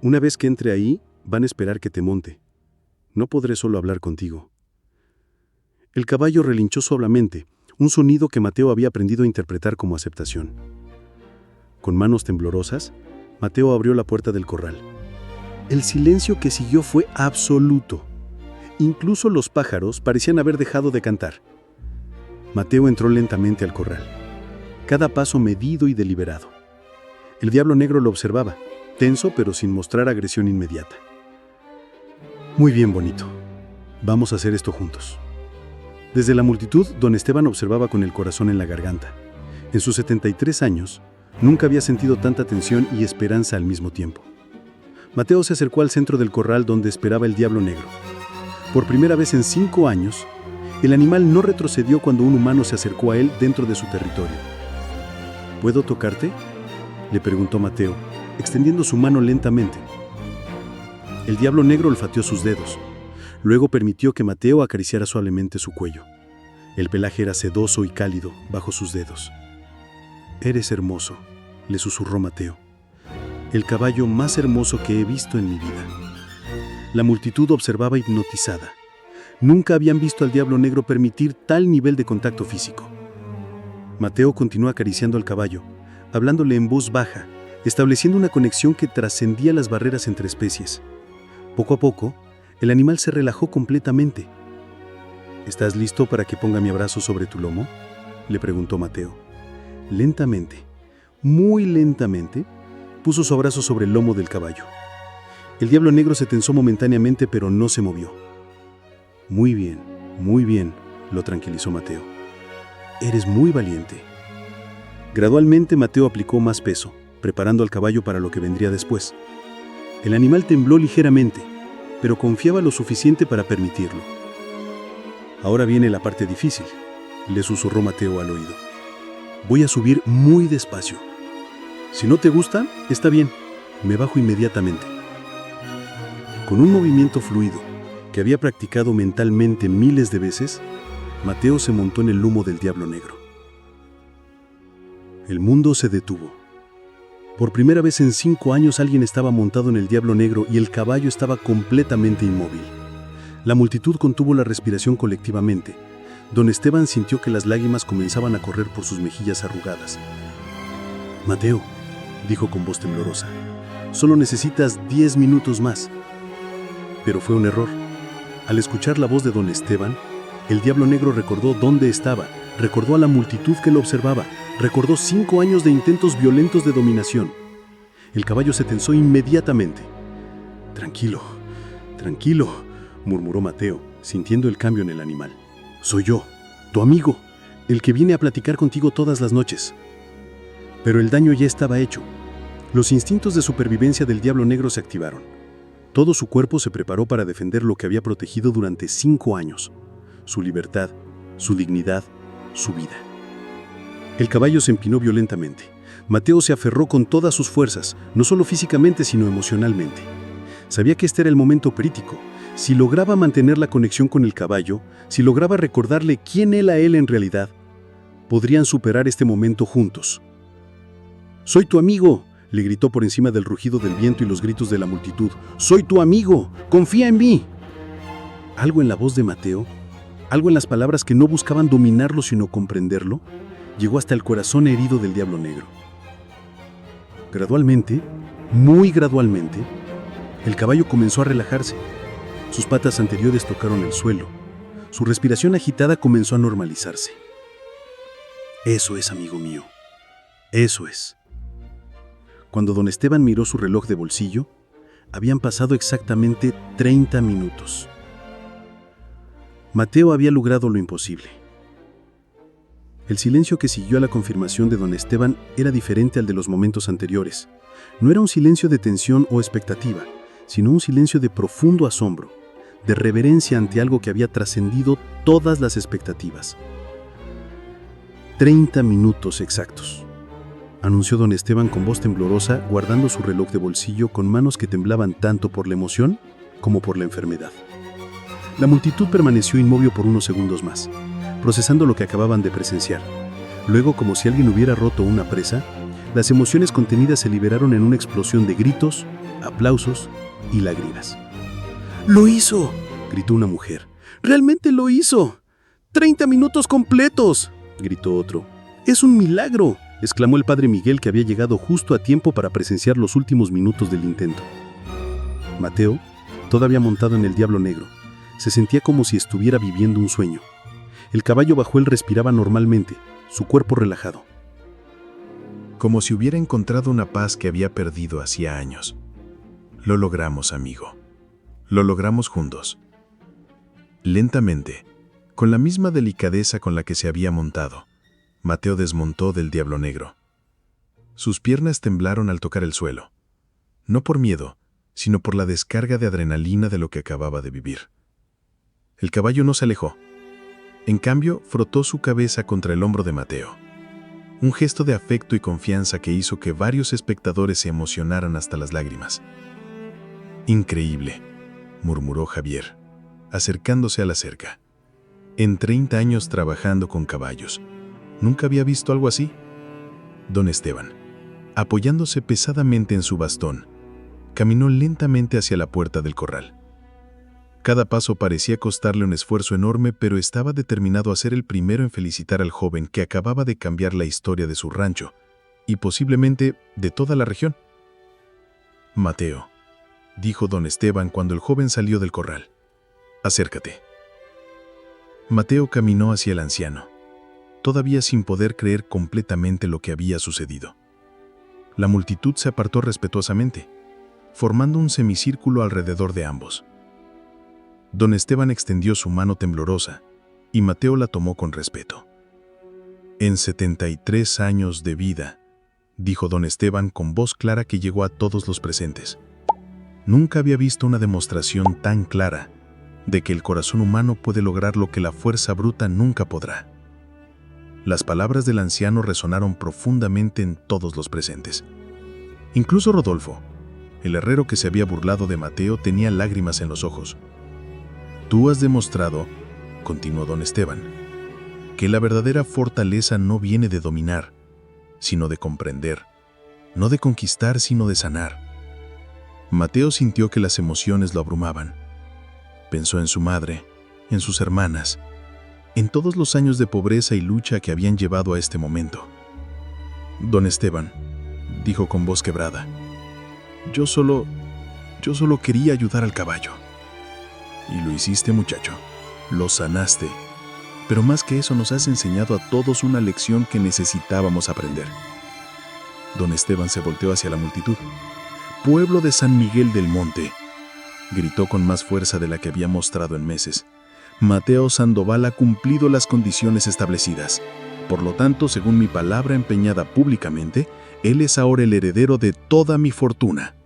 Una vez que entre ahí, van a esperar que te monte. No podré solo hablar contigo. El caballo relinchó suavemente, un sonido que Mateo había aprendido a interpretar como aceptación. Con manos temblorosas, Mateo abrió la puerta del corral. El silencio que siguió fue absoluto. Incluso los pájaros parecían haber dejado de cantar. Mateo entró lentamente al corral, cada paso medido y deliberado. El diablo negro lo observaba, tenso pero sin mostrar agresión inmediata. Muy bien, bonito. Vamos a hacer esto juntos. Desde la multitud, don Esteban observaba con el corazón en la garganta. En sus 73 años, nunca había sentido tanta tensión y esperanza al mismo tiempo. Mateo se acercó al centro del corral donde esperaba el diablo negro. Por primera vez en 5 años, el animal no retrocedió cuando un humano se acercó a él dentro de su territorio. ¿Puedo tocarte?, le preguntó Mateo, extendiendo su mano lentamente. El diablo negro olfateó sus dedos. Luego permitió que Mateo acariciara suavemente su cuello. El pelaje era sedoso y cálido bajo sus dedos. «Eres hermoso», le susurró Mateo. «El caballo más hermoso que he visto en mi vida». La multitud observaba hipnotizada. Nunca habían visto al diablo negro permitir tal nivel de contacto físico. Mateo continuó acariciando al caballo, hablándole en voz baja, estableciendo una conexión que trascendía las barreras entre especies. Poco a poco, el animal se relajó completamente. «¿Estás listo para que ponga mi abrazo sobre tu lomo?», le preguntó Mateo. Lentamente, muy lentamente, puso su abrazo sobre el lomo del caballo. El diablo negro se tensó momentáneamente, pero no se movió. Muy bien, lo tranquilizó Mateo. Eres muy valiente. Gradualmente Mateo aplicó más peso, preparando al caballo para lo que vendría después. El animal tembló ligeramente, pero confiaba lo suficiente para permitirlo. Ahora viene la parte difícil, le susurró Mateo al oído. Voy a subir muy despacio. Si no te gusta, está bien, me bajo inmediatamente. Con un movimiento fluido, que había practicado mentalmente miles de veces, Mateo se montó en el lomo del diablo negro. El mundo se detuvo. Por primera vez en 5 años alguien estaba montado en el diablo negro y el caballo estaba completamente inmóvil. La multitud contuvo la respiración colectivamente. Don Esteban sintió que las lágrimas comenzaban a correr por sus mejillas arrugadas. «Mateo», dijo con voz temblorosa, «solo necesitas 10 minutos más». Pero fue un error. Al escuchar la voz de don Esteban, el diablo negro recordó dónde estaba, recordó a la multitud que lo observaba, recordó 5 años de intentos violentos de dominación. El caballo se tensó inmediatamente. Tranquilo, murmuró Mateo, sintiendo el cambio en el animal. Soy yo, tu amigo, el que viene a platicar contigo todas las noches. Pero el daño ya estaba hecho. Los instintos de supervivencia del diablo negro se activaron. Todo su cuerpo se preparó para defender lo que había protegido durante 5 años. Su libertad, su dignidad, su vida. El caballo se empinó violentamente. Mateo se aferró con todas sus fuerzas, no solo físicamente, sino emocionalmente. Sabía que este era el momento crítico. Si lograba mantener la conexión con el caballo, si lograba recordarle quién era él en realidad, podrían superar este momento juntos. «Soy tu amigo», le gritó por encima del rugido del viento y los gritos de la multitud. «Soy tu amigo, confía en mí». Algo en la voz de Mateo, algo en las palabras que no buscaban dominarlo sino comprenderlo, llegó hasta el corazón herido del diablo negro. Gradualmente, muy gradualmente, el caballo comenzó a relajarse. Sus patas anteriores tocaron el suelo. Su respiración agitada comenzó a normalizarse. «Eso es, amigo mío. Eso es». Cuando don Esteban miró su reloj de bolsillo, habían pasado exactamente 30 minutos. Mateo había logrado lo imposible. El silencio que siguió a la confirmación de don Esteban era diferente al de los momentos anteriores. No era un silencio de tensión o expectativa, sino un silencio de profundo asombro, de reverencia ante algo que había trascendido todas las expectativas. 30 minutos exactos, anunció don Esteban con voz temblorosa, guardando su reloj de bolsillo con manos que temblaban tanto por la emoción como por la enfermedad. La multitud permaneció inmóvil por unos segundos más, procesando lo que acababan de presenciar. Luego, como si alguien hubiera roto una presa, las emociones contenidas se liberaron en una explosión de gritos, aplausos y lágrimas. ¡Lo hizo!, gritó una mujer. ¡Realmente lo hizo! ¡30 minutos completos!, gritó otro. ¡Es un milagro!, exclamó el padre Miguel, que había llegado justo a tiempo para presenciar los últimos minutos del intento. Mateo, todavía montado en el Diablo Negro, se sentía como si estuviera viviendo un sueño. El caballo bajo él respiraba normalmente, su cuerpo relajado. Como si hubiera encontrado una paz que había perdido hacía años. Lo logramos, amigo. Lo logramos juntos. Lentamente, con la misma delicadeza con la que se había montado, Mateo desmontó del Diablo Negro. Sus piernas temblaron al tocar el suelo, no por miedo, sino por la descarga de adrenalina de lo que acababa de vivir. El caballo no se alejó. En cambio, frotó su cabeza contra el hombro de Mateo. Un gesto de afecto y confianza que hizo que varios espectadores se emocionaran hasta las lágrimas. «Increíble», murmuró Javier, acercándose a la cerca. «En 30 años trabajando con caballos, nunca había visto algo así». Don Esteban, apoyándose pesadamente en su bastón, caminó lentamente hacia la puerta del corral. Cada paso parecía costarle un esfuerzo enorme, pero estaba determinado a ser el primero en felicitar al joven que acababa de cambiar la historia de su rancho, y posiblemente de toda la región. «Mateo», dijo don Esteban cuando el joven salió del corral. «Acércate». Mateo caminó hacia el anciano, todavía sin poder creer completamente lo que había sucedido. La multitud se apartó respetuosamente, formando un semicírculo alrededor de ambos. Don Esteban extendió su mano temblorosa, y Mateo la tomó con respeto. «En 73 años de vida», dijo don Esteban con voz clara que llegó a todos los presentes. Nunca había visto una demostración tan clara de que el corazón humano puede lograr lo que la fuerza bruta nunca podrá. Las palabras del anciano resonaron profundamente en todos los presentes. Incluso Rodolfo, el herrero que se había burlado de Mateo, tenía lágrimas en los ojos. «Tú has demostrado», continuó don Esteban, «que la verdadera fortaleza no viene de dominar, sino de comprender, no de conquistar, sino de sanar». Mateo sintió que las emociones lo abrumaban. Pensó en su madre, en sus hermanas, en todos los años de pobreza y lucha que habían llevado a este momento. «Don Esteban», dijo con voz quebrada, yo solo quería ayudar al caballo». «Y lo hiciste, muchacho. Lo sanaste. Pero más que eso, nos has enseñado a todos una lección que necesitábamos aprender». Don Esteban se volteó hacia la multitud. «Pueblo de San Miguel del Monte», gritó con más fuerza de la que había mostrado en meses, «Mateo Sandoval ha cumplido las condiciones establecidas. Por lo tanto, según mi palabra empeñada públicamente, él es ahora el heredero de toda mi fortuna».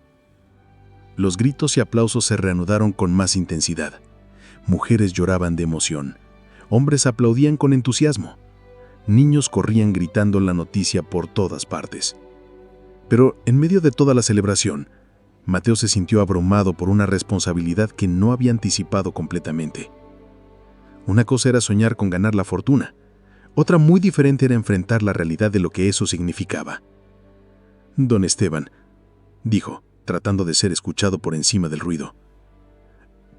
Los gritos y aplausos se reanudaron con más intensidad. Mujeres lloraban de emoción. Hombres aplaudían con entusiasmo. Niños corrían gritando la noticia por todas partes. Pero en medio de toda la celebración, Mateo se sintió abrumado por una responsabilidad que no había anticipado completamente. Una cosa era soñar con ganar la fortuna. Otra muy diferente era enfrentar la realidad de lo que eso significaba. «Don Esteban», dijo, tratando de ser escuchado por encima del ruido,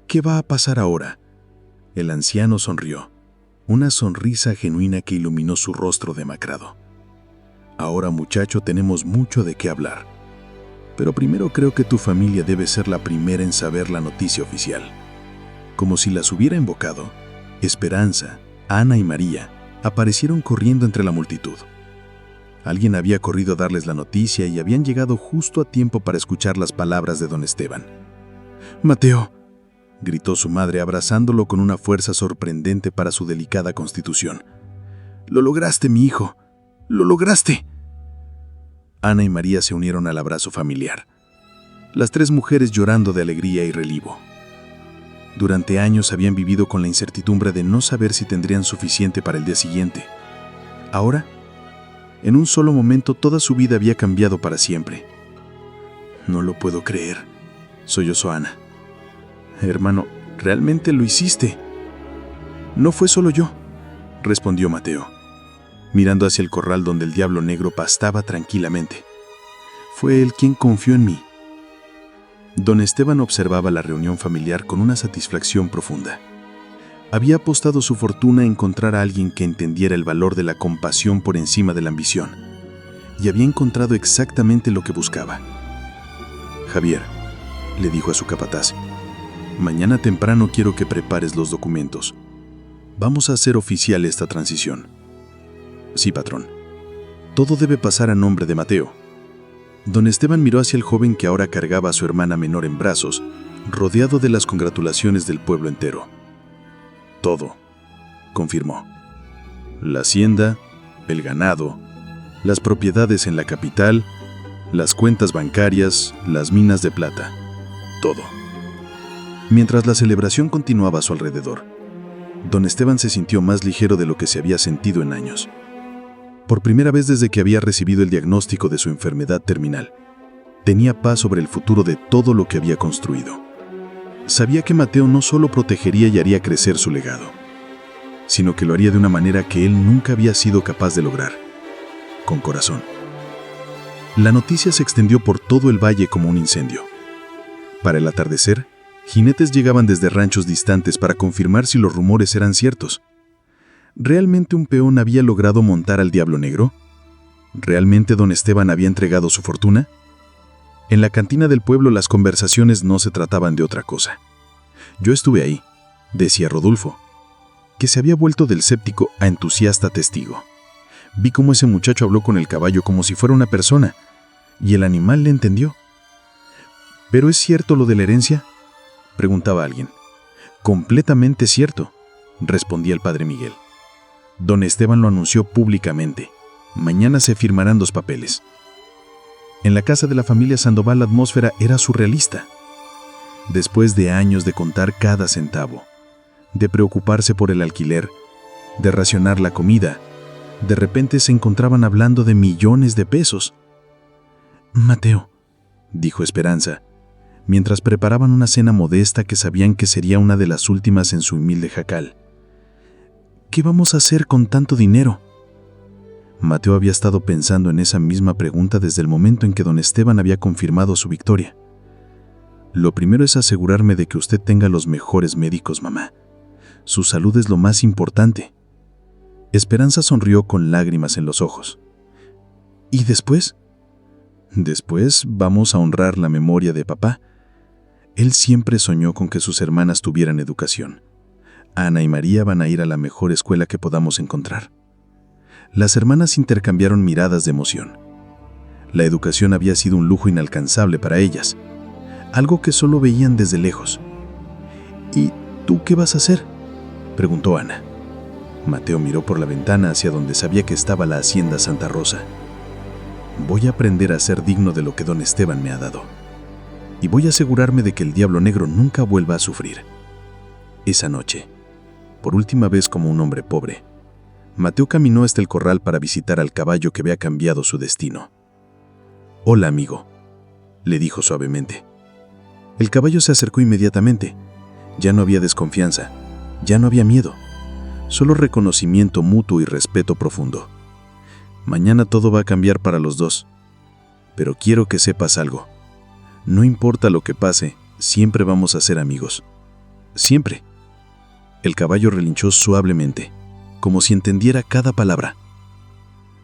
«¿qué va a pasar ahora?». El anciano sonrió, una sonrisa genuina que iluminó su rostro demacrado. «Ahora, muchacho, tenemos mucho de qué hablar. Pero primero creo que tu familia debe ser la primera en saber la noticia oficial». Como si las hubiera invocado, Esperanza, Ana y María aparecieron corriendo entre la multitud. Alguien había corrido a darles la noticia y habían llegado justo a tiempo para escuchar las palabras de don Esteban. «Mateo», gritó su madre abrazándolo con una fuerza sorprendente para su delicada constitución. «Lo lograste, mi hijo. ¡Lo lograste!». Ana y María se unieron al abrazo familiar, las tres mujeres llorando de alegría y relivo. Durante años habían vivido con la incertidumbre de no saber si tendrían suficiente para el día siguiente. Ahora, en un solo momento, toda su vida había cambiado para siempre. «No lo puedo creer», sollozó Ana. «Hermano, Realmente lo hiciste. No fue solo yo, respondió Mateo, mirando hacia el corral donde el diablo negro pastaba tranquilamente. Fue él quien confió en mí. Don Esteban observaba la reunión familiar con una satisfacción profunda. Había apostado su fortuna a encontrar a alguien que entendiera el valor de la compasión por encima de la ambición, y había encontrado exactamente lo que buscaba. Javier, le dijo a su capataz, mañana temprano quiero que prepares los documentos. Vamos a hacer oficial esta transición. Sí, patrón. Todo debe pasar a nombre de Mateo. Don Esteban miró hacia el joven que ahora cargaba a su hermana menor en brazos, rodeado de las congratulaciones del pueblo entero. Todo, confirmó. La hacienda, el ganado, las propiedades en la capital, las cuentas bancarias, las minas de plata. Todo. Mientras la celebración continuaba a su alrededor, don Esteban se sintió más ligero de lo que se había sentido en años. Por primera vez desde que había recibido el diagnóstico de su enfermedad terminal, tenía paz sobre el futuro de todo lo que había construido. Sabía que Mateo no solo protegería y haría crecer su legado, sino que lo haría de una manera que él nunca había sido capaz de lograr, con corazón. La noticia se extendió por todo el valle como un incendio. Para el atardecer, jinetes llegaban desde ranchos distantes para confirmar si los rumores eran ciertos. ¿Realmente un peón había logrado montar al Diablo Negro? ¿Realmente don Esteban había entregado su fortuna? En la cantina del pueblo las conversaciones no se trataban de otra cosa. Yo estuve ahí, decía Rodolfo, que se había vuelto del escéptico a entusiasta testigo. Vi cómo ese muchacho habló con el caballo como si fuera una persona, y el animal le entendió. ¿Pero es cierto lo de la herencia?, preguntaba alguien. Completamente cierto, respondía el padre Miguel. Don Esteban lo anunció públicamente. Mañana se firmarán 2 papeles. En la casa de la familia Sandoval la atmósfera era surrealista. Después de años de contar cada centavo, de preocuparse por el alquiler, de racionar la comida, de repente se encontraban hablando de millones de pesos. Mateo, dijo Esperanza, mientras preparaban una cena modesta que sabían que sería una de las últimas en su humilde jacal. ¿Qué vamos a hacer con tanto dinero? Mateo había estado pensando en esa misma pregunta desde el momento en que don Esteban había confirmado su victoria. Lo primero es asegurarme de que usted tenga los mejores médicos, mamá. Su salud es lo más importante. Esperanza sonrió con lágrimas en los ojos. ¿Y después? Después vamos a honrar la memoria de papá. Él siempre soñó con que sus hermanas tuvieran educación. Ana y María van a ir a la mejor escuela que podamos encontrar. Las hermanas intercambiaron miradas de emoción. La educación había sido un lujo inalcanzable para ellas, algo que solo veían desde lejos. ¿Y tú qué vas a hacer?, preguntó Ana. Mateo miró por la ventana hacia donde sabía que estaba la hacienda Santa Rosa. Voy a aprender a ser digno de lo que don Esteban me ha dado. Y voy a asegurarme de que el Diablo Negro nunca vuelva a sufrir. Esa noche, por última vez como un hombre pobre, Mateo caminó hasta el corral para visitar al caballo que había cambiado su destino. «Hola, amigo», le dijo suavemente. El caballo se acercó inmediatamente. Ya no había desconfianza, ya no había miedo, solo reconocimiento mutuo y respeto profundo. Mañana todo va a cambiar para los dos, pero quiero que sepas algo. No importa lo que pase, siempre vamos a ser amigos. Siempre. El caballo relinchó suavemente, como si entendiera cada palabra.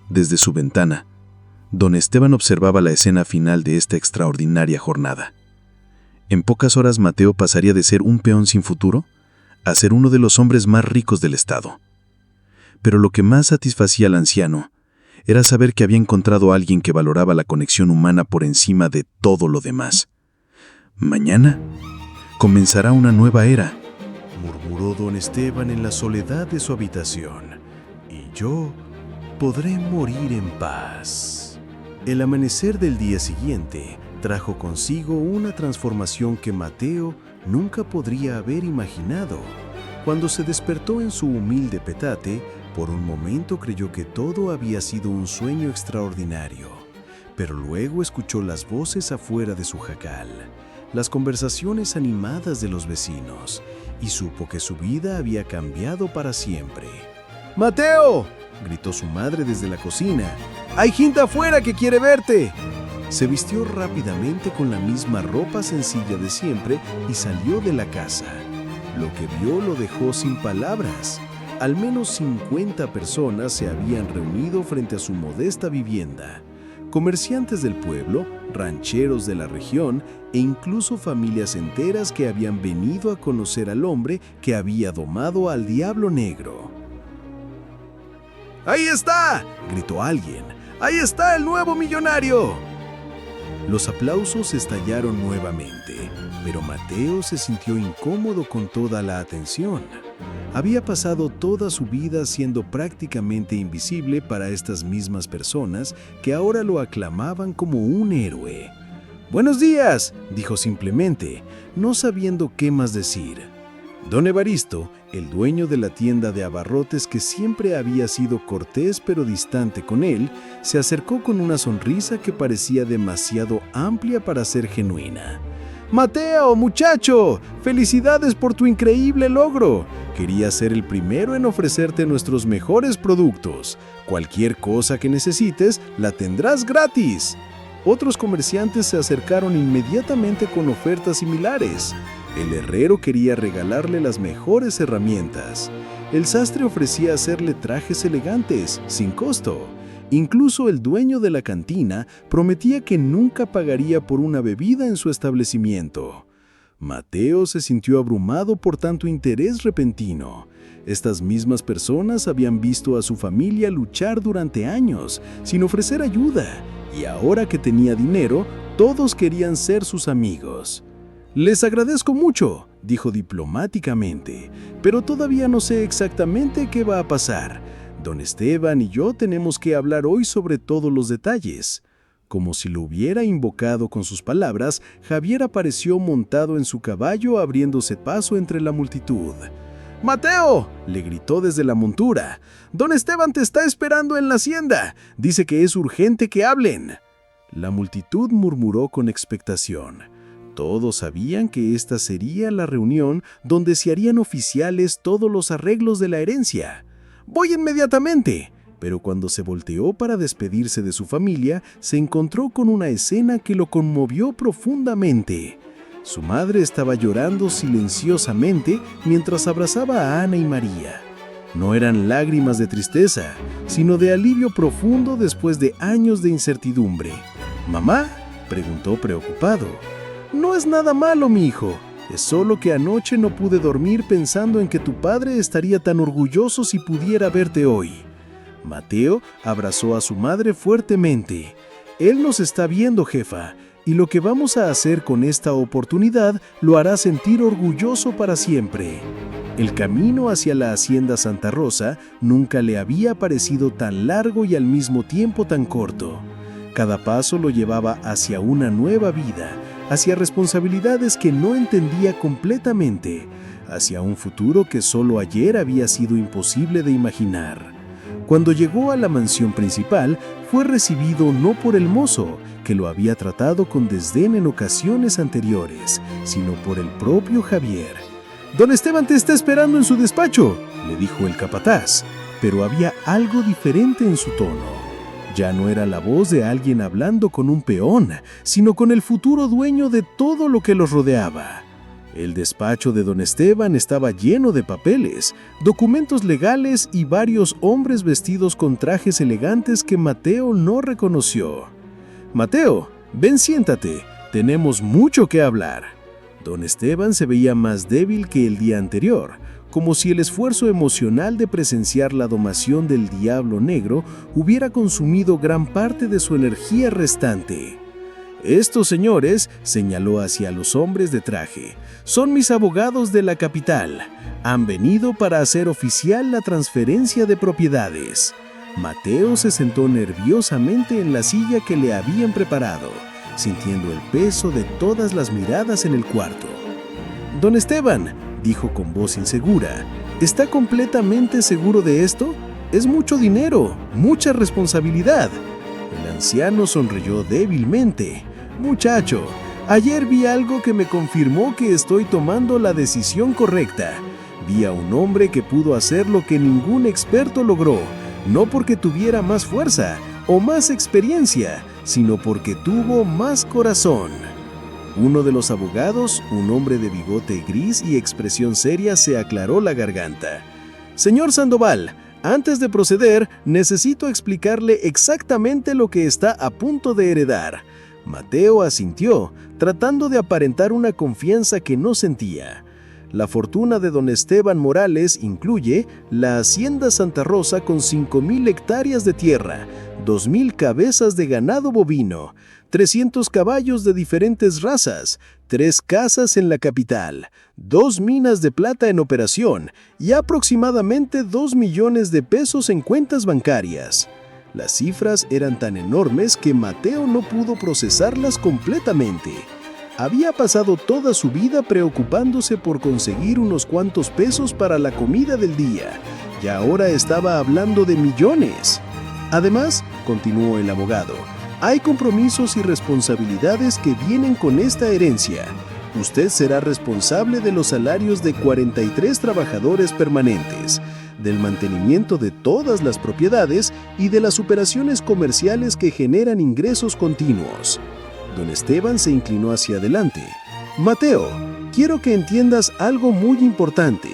Desde su ventana, don Esteban observaba la escena final de esta extraordinaria jornada. En pocas horas Mateo pasaría de ser un peón sin futuro a ser uno de los hombres más ricos del estado. Pero lo que más satisfacía al anciano era saber que había encontrado a alguien que valoraba la conexión humana por encima de todo lo demás. Mañana comenzará una nueva era, murmuró don Esteban en la soledad de su habitación, y yo podré morir en paz. El amanecer del día siguiente trajo consigo una transformación que Mateo nunca podría haber imaginado. Cuando se despertó en su humilde petate, por un momento creyó que todo había sido un sueño extraordinario, pero luego escuchó las voces afuera de su jacal. las conversaciones animadas de los vecinos, y supo que su vida había cambiado para siempre. ¡Mateo!, gritó su madre desde la cocina. ¡Hay gente afuera que quiere verte! Se vistió rápidamente con la misma ropa sencilla de siempre y salió de la casa. Lo que vio lo dejó sin palabras. Al menos 50 personas se habían reunido frente a su modesta vivienda. Comerciantes del pueblo, rancheros de la región e incluso familias enteras que habían venido a conocer al hombre que había domado al Diablo Negro. ¡Ahí está!, gritó alguien. ¡Ahí está el nuevo millonario! Los aplausos estallaron nuevamente, pero Mateo se sintió incómodo con toda la atención. Había pasado toda su vida siendo prácticamente invisible para estas mismas personas que ahora lo aclamaban como un héroe. «¡Buenos días!», dijo simplemente, no sabiendo qué más decir. Don Evaristo, el dueño de la tienda de abarrotes que siempre había sido cortés pero distante con él, se acercó con una sonrisa que parecía demasiado amplia para ser genuina. «Mateo, muchacho, felicidades por tu increíble logro. Quería ser el primero en ofrecerte nuestros mejores productos. Cualquier cosa que necesites, la tendrás gratis». Otros comerciantes se acercaron inmediatamente con ofertas similares. El herrero quería regalarle las mejores herramientas. El sastre ofrecía hacerle trajes elegantes, sin costo. Incluso el dueño de la cantina prometía que nunca pagaría por una bebida en su establecimiento. Mateo se sintió abrumado por tanto interés repentino. Estas mismas personas habían visto a su familia luchar durante años, sin ofrecer ayuda, y ahora que tenía dinero, todos querían ser sus amigos. «Les agradezco mucho», dijo diplomáticamente, «pero todavía no sé exactamente qué va a pasar. Don Esteban y yo tenemos que hablar hoy sobre todos los detalles». Como si lo hubiera invocado con sus palabras, Javier apareció montado en su caballo abriéndose paso entre la multitud. «¡Mateo!», le gritó desde la montura. «Don Esteban te está esperando en la hacienda. Dice que es urgente que hablen». La multitud murmuró con expectación. Todos sabían que esta sería la reunión donde se harían oficiales todos los arreglos de la herencia. «Voy inmediatamente». Pero cuando se volteó para despedirse de su familia, se encontró con una escena que lo conmovió profundamente. Su madre estaba llorando silenciosamente mientras abrazaba a Ana y María. No eran lágrimas de tristeza, sino de alivio profundo después de años de incertidumbre. «¿Mamá?», preguntó preocupado. «No es nada malo, mi hijo. Es solo que anoche no pude dormir pensando en que tu padre estaría tan orgulloso si pudiera verte hoy». Mateo abrazó a su madre fuertemente. «Él nos está viendo, jefa, y lo que vamos a hacer con esta oportunidad lo hará sentir orgulloso para siempre». El camino hacia la hacienda Santa Rosa nunca le había parecido tan largo y al mismo tiempo tan corto. Cada paso lo llevaba hacia una nueva vida, hacia responsabilidades que no entendía completamente, hacia un futuro que solo ayer había sido imposible de imaginar. Cuando llegó a la mansión principal, fue recibido no por el mozo, que lo había tratado con desdén en ocasiones anteriores, sino por el propio Javier. «Don Esteban te está esperando en su despacho», le dijo el capataz, pero había algo diferente en su tono. Ya no era la voz de alguien hablando con un peón, sino con el futuro dueño de todo lo que los rodeaba. El despacho de don Esteban estaba lleno de papeles, documentos legales y varios hombres vestidos con trajes elegantes que Mateo no reconoció. «Mateo, ven, siéntate, tenemos mucho que hablar». Don Esteban se veía más débil que el día anterior, como si el esfuerzo emocional de presenciar la domación del Diablo Negro hubiera consumido gran parte de su energía restante. «Estos señores», señaló hacia los hombres de traje, «son mis abogados de la capital. Han venido para hacer oficial la transferencia de propiedades». Mateo se sentó nerviosamente en la silla que le habían preparado, sintiendo el peso de todas las miradas en el cuarto. «Don Esteban», dijo con voz insegura, «¿está completamente seguro de esto? Es mucho dinero, mucha responsabilidad». El anciano sonrió débilmente. «Muchacho, Ayer vi algo que me confirmó que estoy tomando la decisión correcta. Vi a un hombre que pudo hacer lo que ningún experto logró, no porque tuviera más fuerza o más experiencia, sino porque tuvo más corazón. Uno de los abogados, un hombre de bigote gris y expresión seria, se aclaró la garganta. Señor Sandoval, antes de proceder, necesito explicarle exactamente lo que está a punto de heredar. Mateo asintió, tratando de aparentar una confianza que no sentía. La fortuna de don Esteban Morales incluye la Hacienda Santa Rosa con 5,000 hectáreas de tierra, 2,000 cabezas de ganado bovino, 300 caballos de diferentes razas, 3 casas en la capital, 2 minas de plata en operación y aproximadamente 2 millones de pesos en cuentas bancarias. Las cifras eran tan enormes que Mateo no pudo procesarlas completamente. Había pasado toda su vida preocupándose por conseguir unos cuantos pesos para la comida del día, y ahora estaba hablando de millones. Además, continuó el abogado, hay compromisos y responsabilidades que vienen con esta herencia. Usted será responsable de los salarios de 43 trabajadores permanentes, del mantenimiento de todas las propiedades y de las operaciones comerciales que generan ingresos continuos. Don Esteban se inclinó hacia adelante. Mateo, quiero que entiendas algo muy importante.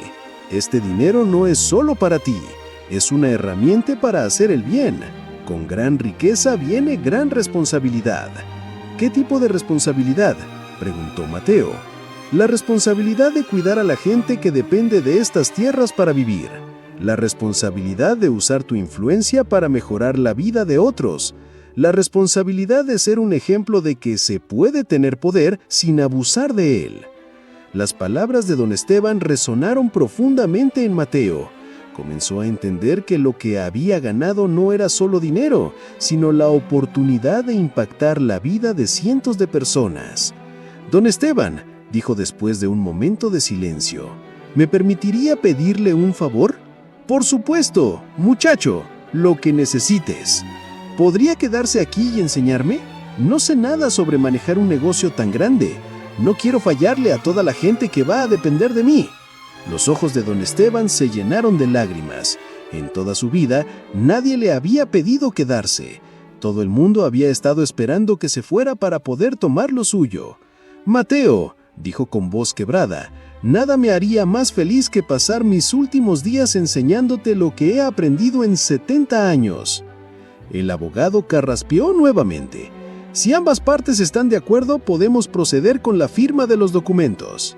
Este dinero no es solo para ti, es una herramienta para hacer el bien. Con gran riqueza viene gran responsabilidad. ¿Qué tipo de responsabilidad?, preguntó Mateo. La responsabilidad de cuidar a la gente que depende de estas tierras para vivir. La responsabilidad de usar tu influencia para mejorar la vida de otros. La responsabilidad de ser un ejemplo de que se puede tener poder sin abusar de él. Las palabras de don Esteban resonaron profundamente en Mateo. Comenzó a entender que lo que había ganado no era solo dinero, sino la oportunidad de impactar la vida de cientos de personas. Don Esteban, dijo después de un momento de silencio, ¿me permitiría pedirle un favor? Por supuesto, muchacho, lo que necesites. ¿Podría quedarse aquí y enseñarme? No sé nada sobre manejar un negocio tan grande. No quiero fallarle a toda la gente que va a depender de mí. Los ojos de don Esteban se llenaron de lágrimas. En toda su vida, nadie le había pedido quedarse. Todo el mundo había estado esperando que se fuera para poder tomar lo suyo. Mateo, dijo con voz quebrada, nada me haría más feliz que pasar mis últimos días enseñándote lo que he aprendido en 70 años. El abogado carraspeó nuevamente. Si ambas partes están de acuerdo, podemos proceder con la firma de los documentos.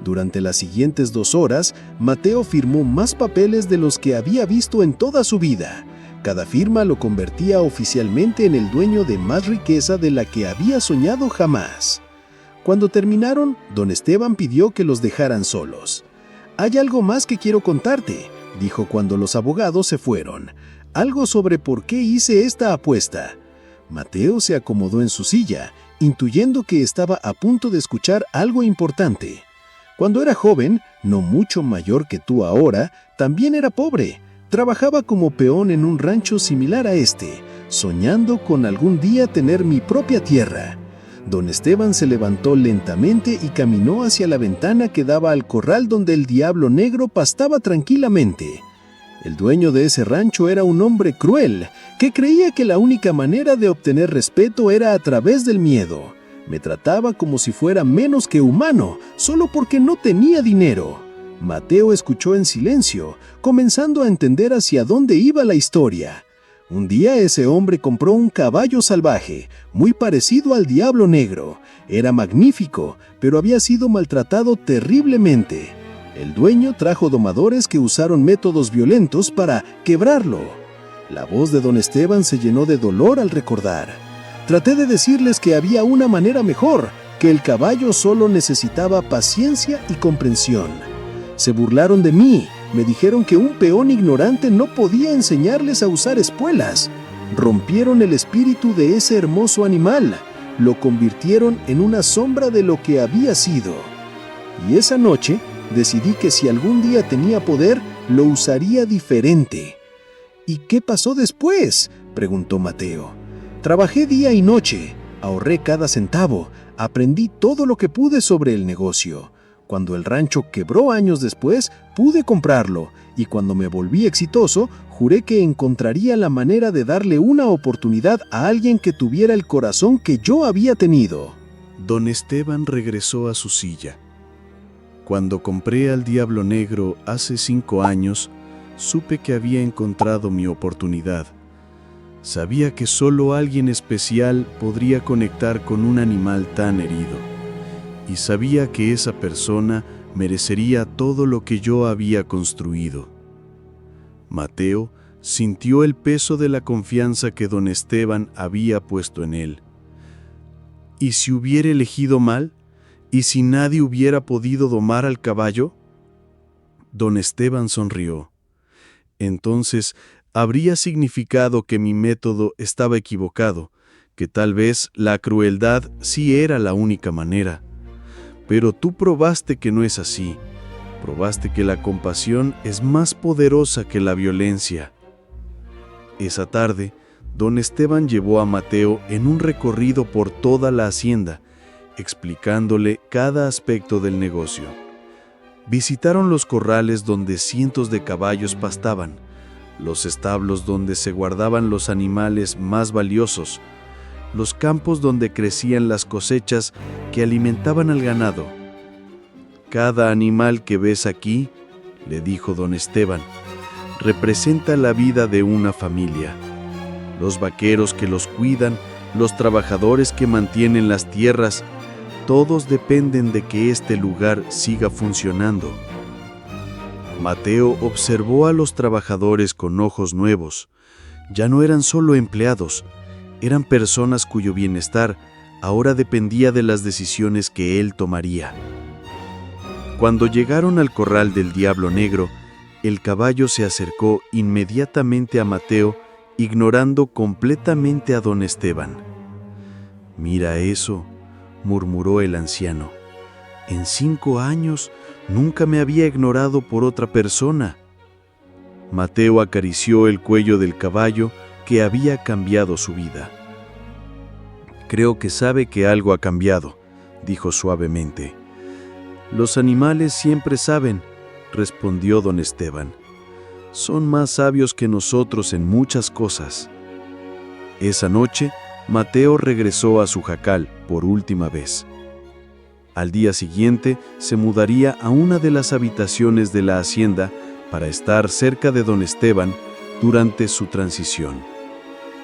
Durante las siguientes 2 horas, Mateo firmó más papeles de los que había visto en toda su vida. Cada firma lo convertía oficialmente en el dueño de más riqueza de la que había soñado jamás. Cuando terminaron, don Esteban pidió que los dejaran solos. «Hay algo más que quiero contarte», dijo cuando los abogados se fueron. «Algo sobre por qué hice esta apuesta». Mateo se acomodó en su silla, intuyendo que estaba a punto de escuchar algo importante. Cuando era joven, no mucho mayor que tú ahora, también era pobre. Trabajaba como peón en un rancho similar a este, soñando con algún día tener mi propia tierra. Don Esteban se levantó lentamente y caminó hacia la ventana que daba al corral donde el diablo negro pastaba tranquilamente. El dueño de ese rancho era un hombre cruel, que creía que la única manera de obtener respeto era a través del miedo. Me trataba como si fuera menos que humano, solo porque no tenía dinero. Mateo escuchó en silencio, comenzando a entender hacia dónde iba la historia. Un día ese hombre compró un caballo salvaje, muy parecido al diablo negro. Era magnífico, pero había sido maltratado terriblemente. El dueño trajo domadores que usaron métodos violentos para quebrarlo. La voz de don Esteban se llenó de dolor al recordar. Traté de decirles que había una manera mejor, que el caballo solo necesitaba paciencia y comprensión. Se burlaron de mí, me dijeron que un peón ignorante no podía enseñarles a usar espuelas. Rompieron el espíritu de ese hermoso animal, lo convirtieron en una sombra de lo que había sido. Y esa noche decidí que si algún día tenía poder, lo usaría diferente. ¿Y qué pasó después?, preguntó Mateo. Trabajé día y noche, ahorré cada centavo, Aprendí todo lo que pude sobre el negocio. Cuando el rancho quebró años después, pude comprarlo, y cuando me volví exitoso, juré que encontraría la manera de darle una oportunidad a alguien que tuviera el corazón que yo había tenido. Don Esteban regresó a su silla. Cuando compré al Diablo Negro hace 5 años, supe que había encontrado mi oportunidad. Sabía que solo alguien especial podría conectar con un animal tan herido. Y sabía que esa persona merecería todo lo que yo había construido. Mateo sintió el peso de la confianza que don Esteban había puesto en él. ¿Y si hubiera elegido mal? ¿Y si nadie hubiera podido domar al caballo? Don Esteban sonrió. Entonces, habría significado que mi método estaba equivocado, que tal vez la crueldad sí era la única manera. Pero tú probaste que no es así. Probaste que la compasión es más poderosa que la violencia. Esa tarde, don Esteban llevó a Mateo en un recorrido por toda la hacienda, explicándole cada aspecto del negocio. Visitaron los corrales donde cientos de caballos pastaban, los establos donde se guardaban los animales más valiosos, los campos donde crecían las cosechas que alimentaban al ganado. Cada animal que ves aquí, le dijo don Esteban, representa la vida de una familia. Los vaqueros que los cuidan, los trabajadores que mantienen las tierras, todos dependen de que este lugar siga funcionando. Mateo observó a los trabajadores con ojos nuevos. Ya no eran solo empleados, eran personas cuyo bienestar ahora dependía de las decisiones que él tomaría. Cuando llegaron al corral del Diablo Negro, el caballo se acercó inmediatamente a Mateo, ignorando completamente a don Esteban. «Mira eso», murmuró el anciano. «En 5 años nunca me había ignorado por otra persona». Mateo acarició el cuello del caballo que había cambiado su vida. «Creo que sabe que algo ha cambiado», dijo suavemente. «Los animales siempre saben», respondió don Esteban. «Son más sabios que nosotros en muchas cosas». Esa noche, Mateo regresó a su jacal por última vez. Al día siguiente, se mudaría a una de las habitaciones de la hacienda para estar cerca de don Esteban durante su transición.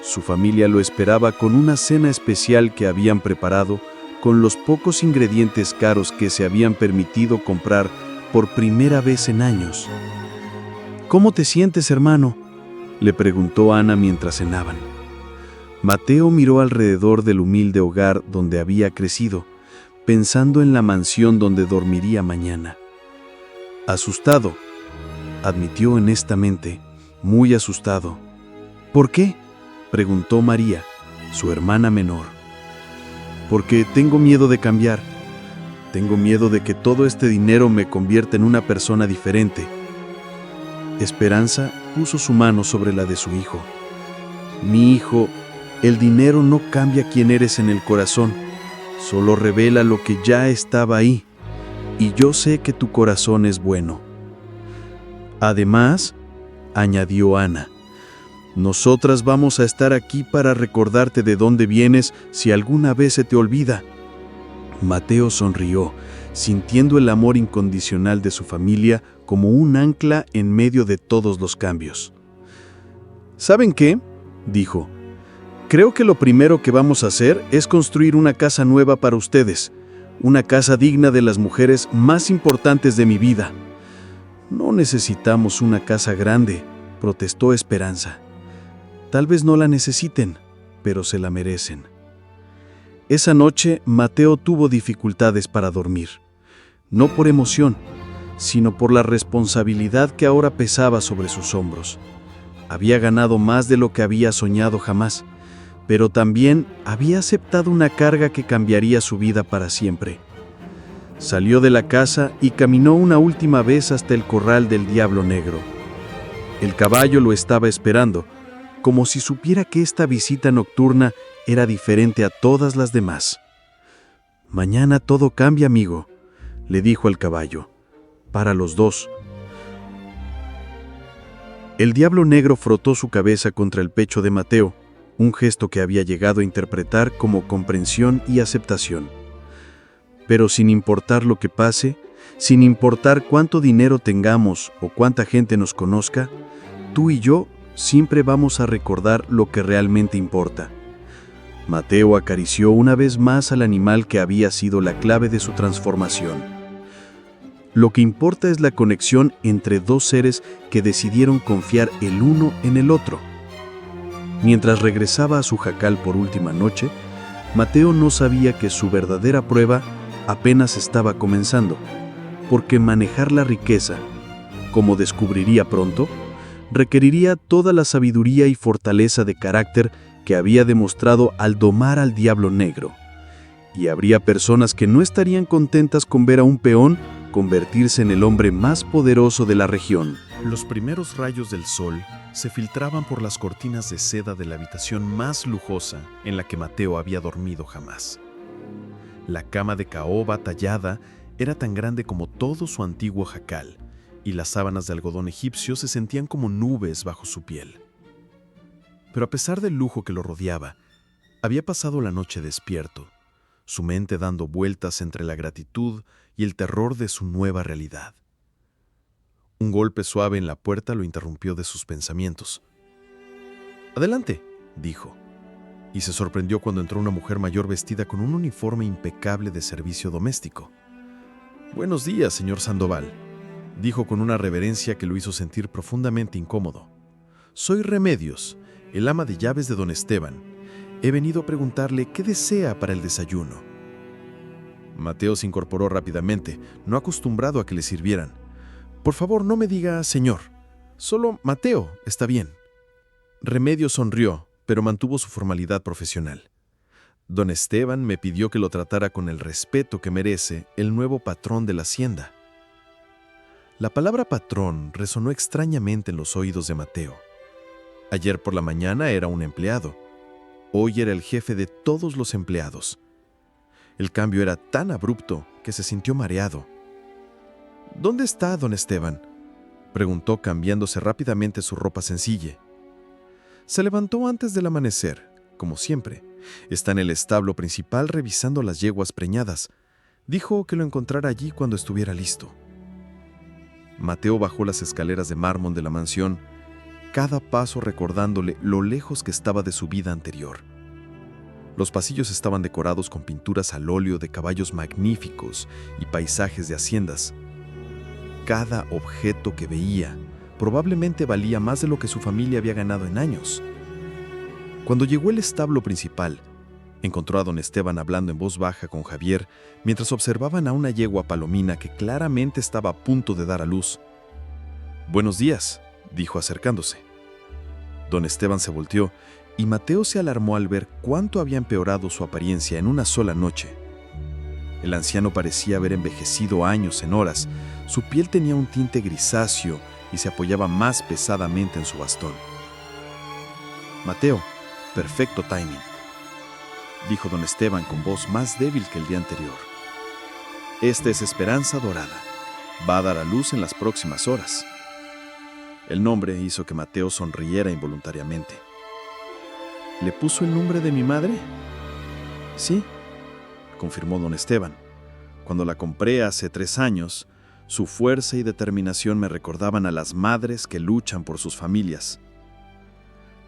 Su familia lo esperaba con una cena especial que habían preparado con los pocos ingredientes caros que se habían permitido comprar por primera vez en años. «¿Cómo te sientes, hermano?», le preguntó Ana mientras cenaban. Mateo miró alrededor del humilde hogar donde había crecido, pensando en la mansión donde dormiría mañana. «Asustado», admitió honestamente, muy asustado. «¿Por qué?», preguntó María, su hermana menor. «Porque tengo miedo de cambiar. Tengo miedo de que todo este dinero me convierta en una persona diferente». Esperanza puso su mano sobre la de su hijo. «Mi hijo, el dinero no cambia quién eres en el corazón, solo revela lo que ya estaba ahí, y yo sé que tu corazón es bueno». Además, añadió Ana, «nosotras vamos a estar aquí para recordarte de dónde vienes si alguna vez se te olvida». Mateo sonrió, sintiendo el amor incondicional de su familia como un ancla en medio de todos los cambios. «¿Saben qué?», dijo. «Creo que lo primero que vamos a hacer es construir una casa nueva para ustedes, una casa digna de las mujeres más importantes de mi vida». «No necesitamos una casa grande», protestó Esperanza. «Tal vez no la necesiten, pero se la merecen». Esa noche, Mateo tuvo dificultades para dormir. No por emoción, sino por la responsabilidad que ahora pesaba sobre sus hombros. Había ganado más de lo que había soñado jamás, pero también había aceptado una carga que cambiaría su vida para siempre. Salió de la casa y caminó una última vez hasta el corral del Diablo Negro. El caballo lo estaba esperando, como si supiera que esta visita nocturna era diferente a todas las demás. Mañana todo cambia, amigo, le dijo el caballo. Para los dos. El diablo negro frotó su cabeza contra el pecho de Mateo, un gesto que había llegado a interpretar como comprensión y aceptación. Pero sin importar lo que pase, sin importar cuánto dinero tengamos o cuánta gente nos conozca, tú y yo siempre vamos a recordar lo que realmente importa. Mateo acarició una vez más al animal que había sido la clave de su transformación. Lo que importa es la conexión entre dos seres que decidieron confiar el uno en el otro. Mientras regresaba a su jacal por última noche, Mateo no sabía que su verdadera prueba apenas estaba comenzando, porque manejar la riqueza, como descubriría pronto, requeriría toda la sabiduría y fortaleza de carácter que había demostrado al domar al diablo negro. Y habría personas que no estarían contentas con ver a un peón convertirse en el hombre más poderoso de la región. Los primeros rayos del sol se filtraban por las cortinas de seda de la habitación más lujosa en la que Mateo había dormido jamás. La cama de caoba tallada era tan grande como todo su antiguo jacal, y las sábanas de algodón egipcio se sentían como nubes bajo su piel. Pero a pesar del lujo que lo rodeaba, había pasado la noche despierto, su mente dando vueltas entre la gratitud y el terror de su nueva realidad. Un golpe suave en la puerta lo interrumpió de sus pensamientos. «Adelante», dijo, y se sorprendió cuando entró una mujer mayor vestida con un uniforme impecable de servicio doméstico. «Buenos días, señor Sandoval», dijo con una reverencia que lo hizo sentir profundamente incómodo. «Soy Remedios, el ama de llaves de don Esteban. He venido a preguntarle qué desea para el desayuno». Mateo se incorporó rápidamente, no acostumbrado a que le sirvieran. «Por favor, no me diga señor. Solo Mateo está bien». Remedios sonrió, pero mantuvo su formalidad profesional. «Don Esteban me pidió que lo tratara con el respeto que merece el nuevo patrón de la hacienda». La palabra patrón resonó extrañamente en los oídos de Mateo. Ayer por la mañana era un empleado. Hoy era el jefe de todos los empleados. El cambio era tan abrupto que se sintió mareado. «¿Dónde está don Esteban?», preguntó cambiándose rápidamente su ropa sencilla. Se levantó antes del amanecer, como siempre. Está en el establo principal revisando las yeguas preñadas. Dijo que lo encontrara allí cuando estuviera listo. Mateo bajó las escaleras de mármol de la mansión, cada paso recordándole lo lejos que estaba de su vida anterior. Los pasillos estaban decorados con pinturas al óleo de caballos magníficos y paisajes de haciendas. Cada objeto que veía probablemente valía más de lo que su familia había ganado en años. Cuando llegó al establo principal, encontró a don Esteban hablando en voz baja con Javier mientras observaban a una yegua palomina que claramente estaba a punto de dar a luz. «Buenos días», dijo acercándose. Don Esteban se volteó y Mateo se alarmó al ver cuánto había empeorado su apariencia en una sola noche. El anciano parecía haber envejecido años en horas. Su piel tenía un tinte grisáceo y se apoyaba más pesadamente en su bastón. «Mateo, perfecto timing», dijo don Esteban con voz más débil que el día anterior. «Esta es Esperanza Dorada. Va a dar a luz en las próximas horas». El nombre hizo que Mateo sonriera involuntariamente. «¿Le puso el nombre de mi madre?» «Sí», confirmó don Esteban. «Cuando la compré hace 3 años, su fuerza y determinación me recordaban a las madres que luchan por sus familias».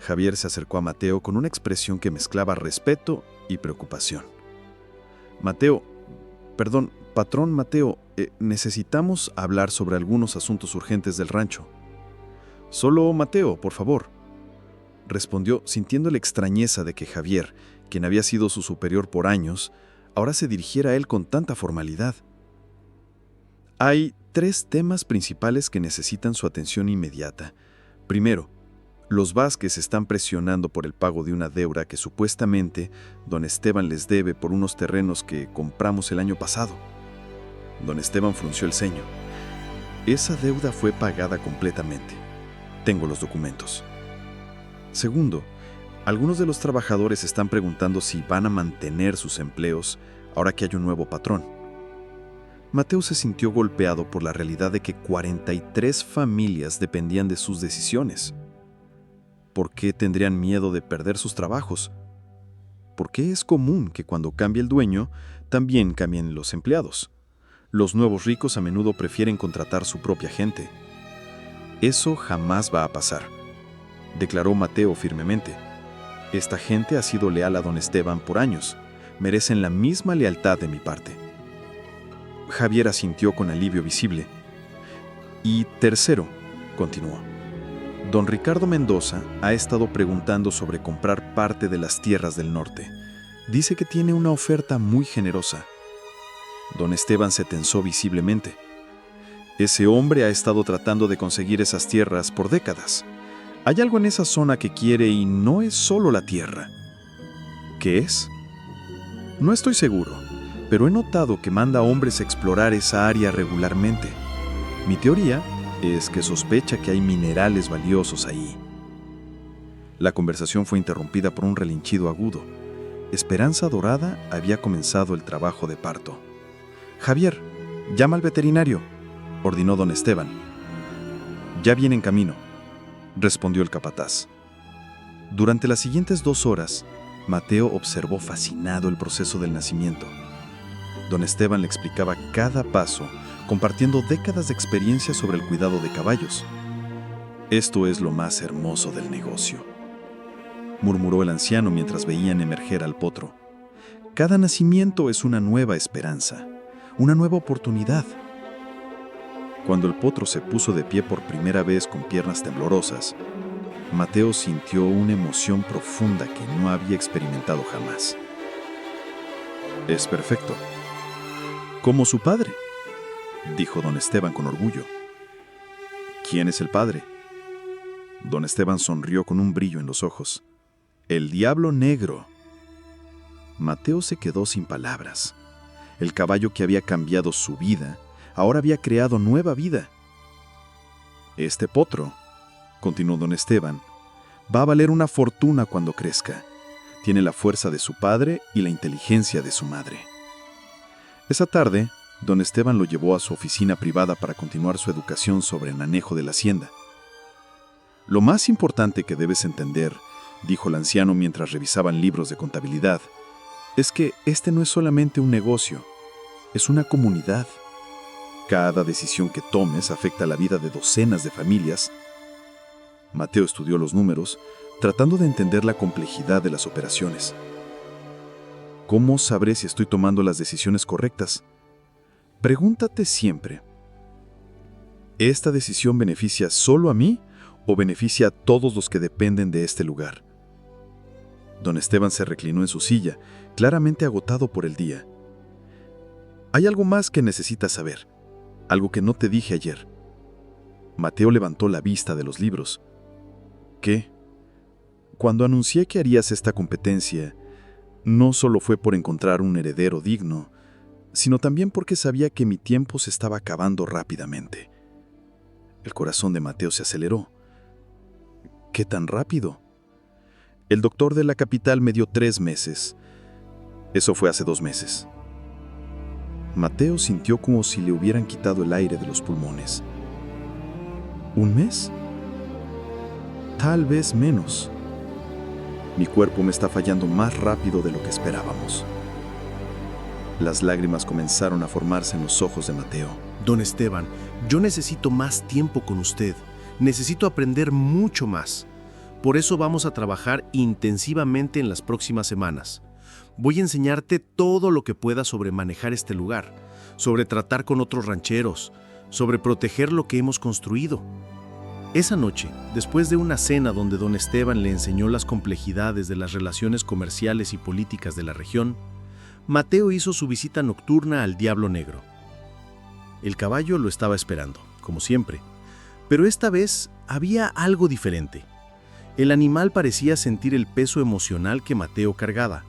Javier se acercó a Mateo con una expresión que mezclaba respeto y preocupación. Patrón Mateo, necesitamos hablar sobre algunos asuntos urgentes del rancho». «Solo Mateo, por favor», respondió sintiendo la extrañeza de que Javier, quien había sido su superior por años, ahora se dirigiera a él con tanta formalidad. «Hay 3 temas principales que necesitan su atención inmediata. Primero, los Vázquez están presionando por el pago de una deuda que supuestamente don Esteban les debe por unos terrenos que compramos el año pasado». Don Esteban frunció el ceño. «Esa deuda fue pagada completamente. Tengo los documentos». Segundo, algunos de los trabajadores están preguntando si van a mantener sus empleos ahora que hay un nuevo patrón. Mateo se sintió golpeado por la realidad de que 43 familias dependían de sus decisiones. ¿Por qué tendrían miedo de perder sus trabajos? ¿Por qué es común que cuando cambie el dueño, también cambien los empleados? Los nuevos ricos a menudo prefieren contratar su propia gente. Eso jamás va a pasar, declaró Mateo firmemente. Esta gente ha sido leal a don Esteban por años. Merecen la misma lealtad de mi parte. Javier asintió con alivio visible. Y tercero, continuó, don Ricardo Mendoza ha estado preguntando sobre comprar parte de las tierras del norte. Dice que tiene una oferta muy generosa. Don Esteban se tensó visiblemente. Ese hombre ha estado tratando de conseguir esas tierras por décadas. Hay algo en esa zona que quiere y no es solo la tierra. ¿Qué es? No estoy seguro, pero he notado que manda hombres a explorar esa área regularmente. Mi teoría es que sospecha que hay minerales valiosos ahí. La conversación fue interrumpida por un relinchido agudo. Esperanza Dorada había comenzado el trabajo de parto. «Javier, llama al veterinario», ordenó don Esteban. «Ya viene en camino», respondió el capataz. Durante las siguientes 2 horas, Mateo observó fascinado el proceso del nacimiento. Don Esteban le explicaba cada paso, compartiendo décadas de experiencia sobre el cuidado de caballos. «Esto es lo más hermoso del negocio», murmuró el anciano mientras veían emerger al potro. «Cada nacimiento es una nueva esperanza, una nueva oportunidad». Cuando el potro se puso de pie por primera vez con piernas temblorosas, Mateo sintió una emoción profunda que no había experimentado jamás. «Es perfecto, como su padre», dijo don Esteban con orgullo. «¿Quién es el padre?». Don Esteban sonrió con un brillo en los ojos. «El Diablo Negro». Mateo se quedó sin palabras. El caballo que había cambiado su vida ahora había creado nueva vida. «Este potro», continuó don Esteban, «va a valer una fortuna cuando crezca. Tiene la fuerza de su padre y la inteligencia de su madre». Esa tarde, don Esteban lo llevó a su oficina privada para continuar su educación sobre el manejo de la hacienda. «Lo más importante que debes entender», dijo el anciano mientras revisaban libros de contabilidad, «es que este no es solamente un negocio, es una comunidad. Cada decisión que tomes afecta la vida de docenas de familias». Mateo estudió los números, tratando de entender la complejidad de las operaciones. «¿Cómo sabré si estoy tomando las decisiones correctas? Pregúntate siempre, ¿esta decisión beneficia solo a mí o beneficia a todos los que dependen de este lugar?» Don Esteban se reclinó en su silla, claramente agotado por el día. «Hay algo más que necesitas saber, algo que no te dije ayer». Mateo levantó la vista de los libros. «¿Qué?» «Cuando anuncié que harías esta competencia, no solo fue por encontrar un heredero digno, sino también porque sabía que mi tiempo se estaba acabando rápidamente». El corazón de Mateo se aceleró. «¿Qué tan rápido?» «El doctor de la capital me dio 3 meses. Eso fue hace 2 meses». Mateo sintió como si le hubieran quitado el aire de los pulmones. ¿1 mes? Tal vez menos. Mi cuerpo me está fallando más rápido de lo que esperábamos. Las lágrimas comenzaron a formarse en los ojos de Mateo. Don Esteban, yo necesito más tiempo con usted. Necesito aprender mucho más. Por eso vamos a trabajar intensivamente en las próximas semanas. Voy a enseñarte todo lo que pueda sobre manejar este lugar, sobre tratar con otros rancheros, sobre proteger lo que hemos construido. Esa noche, después de una cena donde don Esteban le enseñó las complejidades de las relaciones comerciales y políticas de la región, Mateo hizo su visita nocturna al Diablo Negro. El caballo lo estaba esperando, como siempre, pero esta vez había algo diferente. El animal parecía sentir el peso emocional que Mateo cargaba.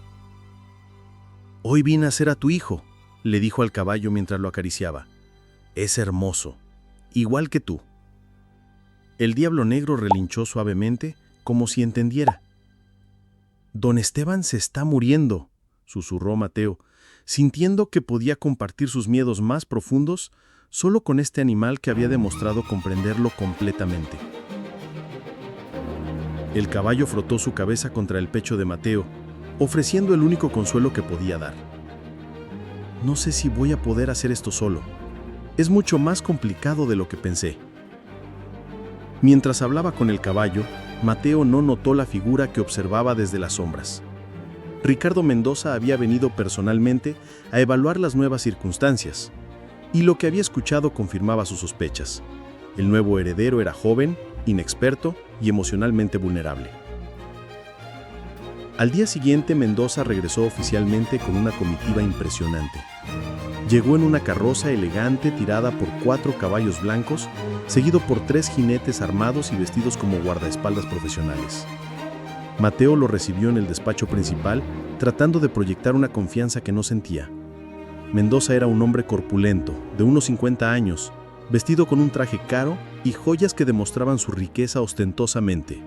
«Hoy vine a ser a tu hijo», le dijo al caballo mientras lo acariciaba. «Es hermoso, igual que tú». El Diablo Negro relinchó suavemente, como si entendiera. «Don Esteban se está muriendo», susurró Mateo. sintiendo que podía compartir sus miedos más profundos solo con este animal que había demostrado comprenderlo completamente. El caballo frotó su cabeza contra el pecho de Mateo, ofreciendo el único consuelo que podía dar. No sé si voy a poder hacer esto solo. Es mucho más complicado de lo que pensé. Mientras hablaba con el caballo, Mateo no notó la figura que observaba desde las sombras. Ricardo Mendoza había venido personalmente a evaluar las nuevas circunstancias, y lo que había escuchado confirmaba sus sospechas. El nuevo heredero era joven, inexperto y emocionalmente vulnerable. Al día siguiente, Mendoza regresó oficialmente con una comitiva impresionante. Llegó en una carroza elegante tirada por 4 caballos blancos, seguido por 3 jinetes armados y vestidos como guardaespaldas profesionales. Mateo lo recibió en el despacho principal, tratando de proyectar una confianza que no sentía. Mendoza era un hombre corpulento, de unos 50 años, vestido con un traje caro y joyas que demostraban su riqueza ostentosamente.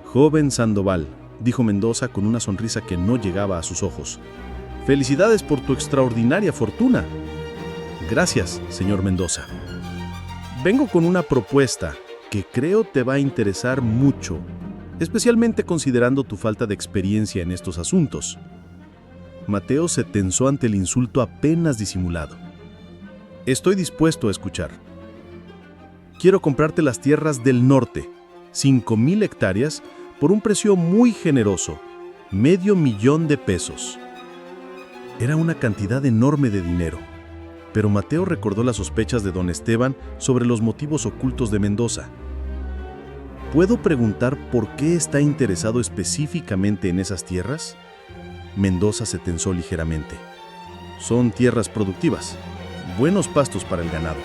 «Joven Sandoval», dijo Mendoza con una sonrisa que no llegaba a sus ojos. «Felicidades por tu extraordinaria fortuna». «Gracias, señor Mendoza. Vengo con una propuesta que creo te va a interesar mucho, especialmente considerando tu falta de experiencia en estos asuntos». Mateo se tensó ante el insulto apenas disimulado. «Estoy dispuesto a escuchar. Quiero comprarte las tierras del norte, 5,000 hectáreas, por un precio muy generoso, $500,000. Era una cantidad enorme de dinero, pero Mateo recordó las sospechas de don Esteban sobre los motivos ocultos de Mendoza. ¿Puedo preguntar por qué está interesado específicamente en esas tierras? Mendoza se tensó ligeramente. Son tierras productivas, buenos pastos para el ganado.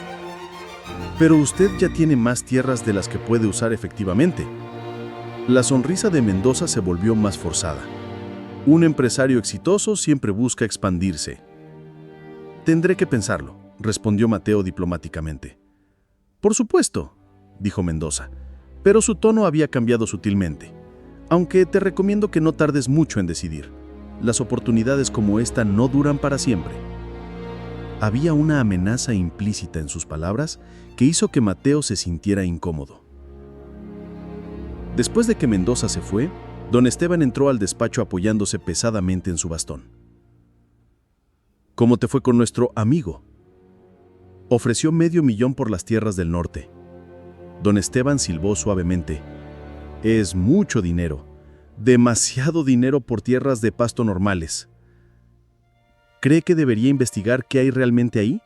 Pero usted ya tiene más tierras de las que puede usar efectivamente. La sonrisa de Mendoza se volvió más forzada. Un empresario exitoso siempre busca expandirse. Tendré que pensarlo, respondió Mateo diplomáticamente. Por supuesto, dijo Mendoza, pero su tono había cambiado sutilmente. Aunque te recomiendo que no tardes mucho en decidir. Las oportunidades como esta no duran para siempre. Había una amenaza implícita en sus palabras que hizo que Mateo se sintiera incómodo. Después de que Mendoza se fue, don Esteban entró al despacho apoyándose pesadamente en su bastón. ¿Cómo te fue con nuestro amigo? Ofreció $500,000 por las tierras del norte. Don Esteban silbó suavemente. Es mucho dinero. Demasiado dinero por tierras de pasto normales. ¿Cree que debería investigar qué hay realmente ahí?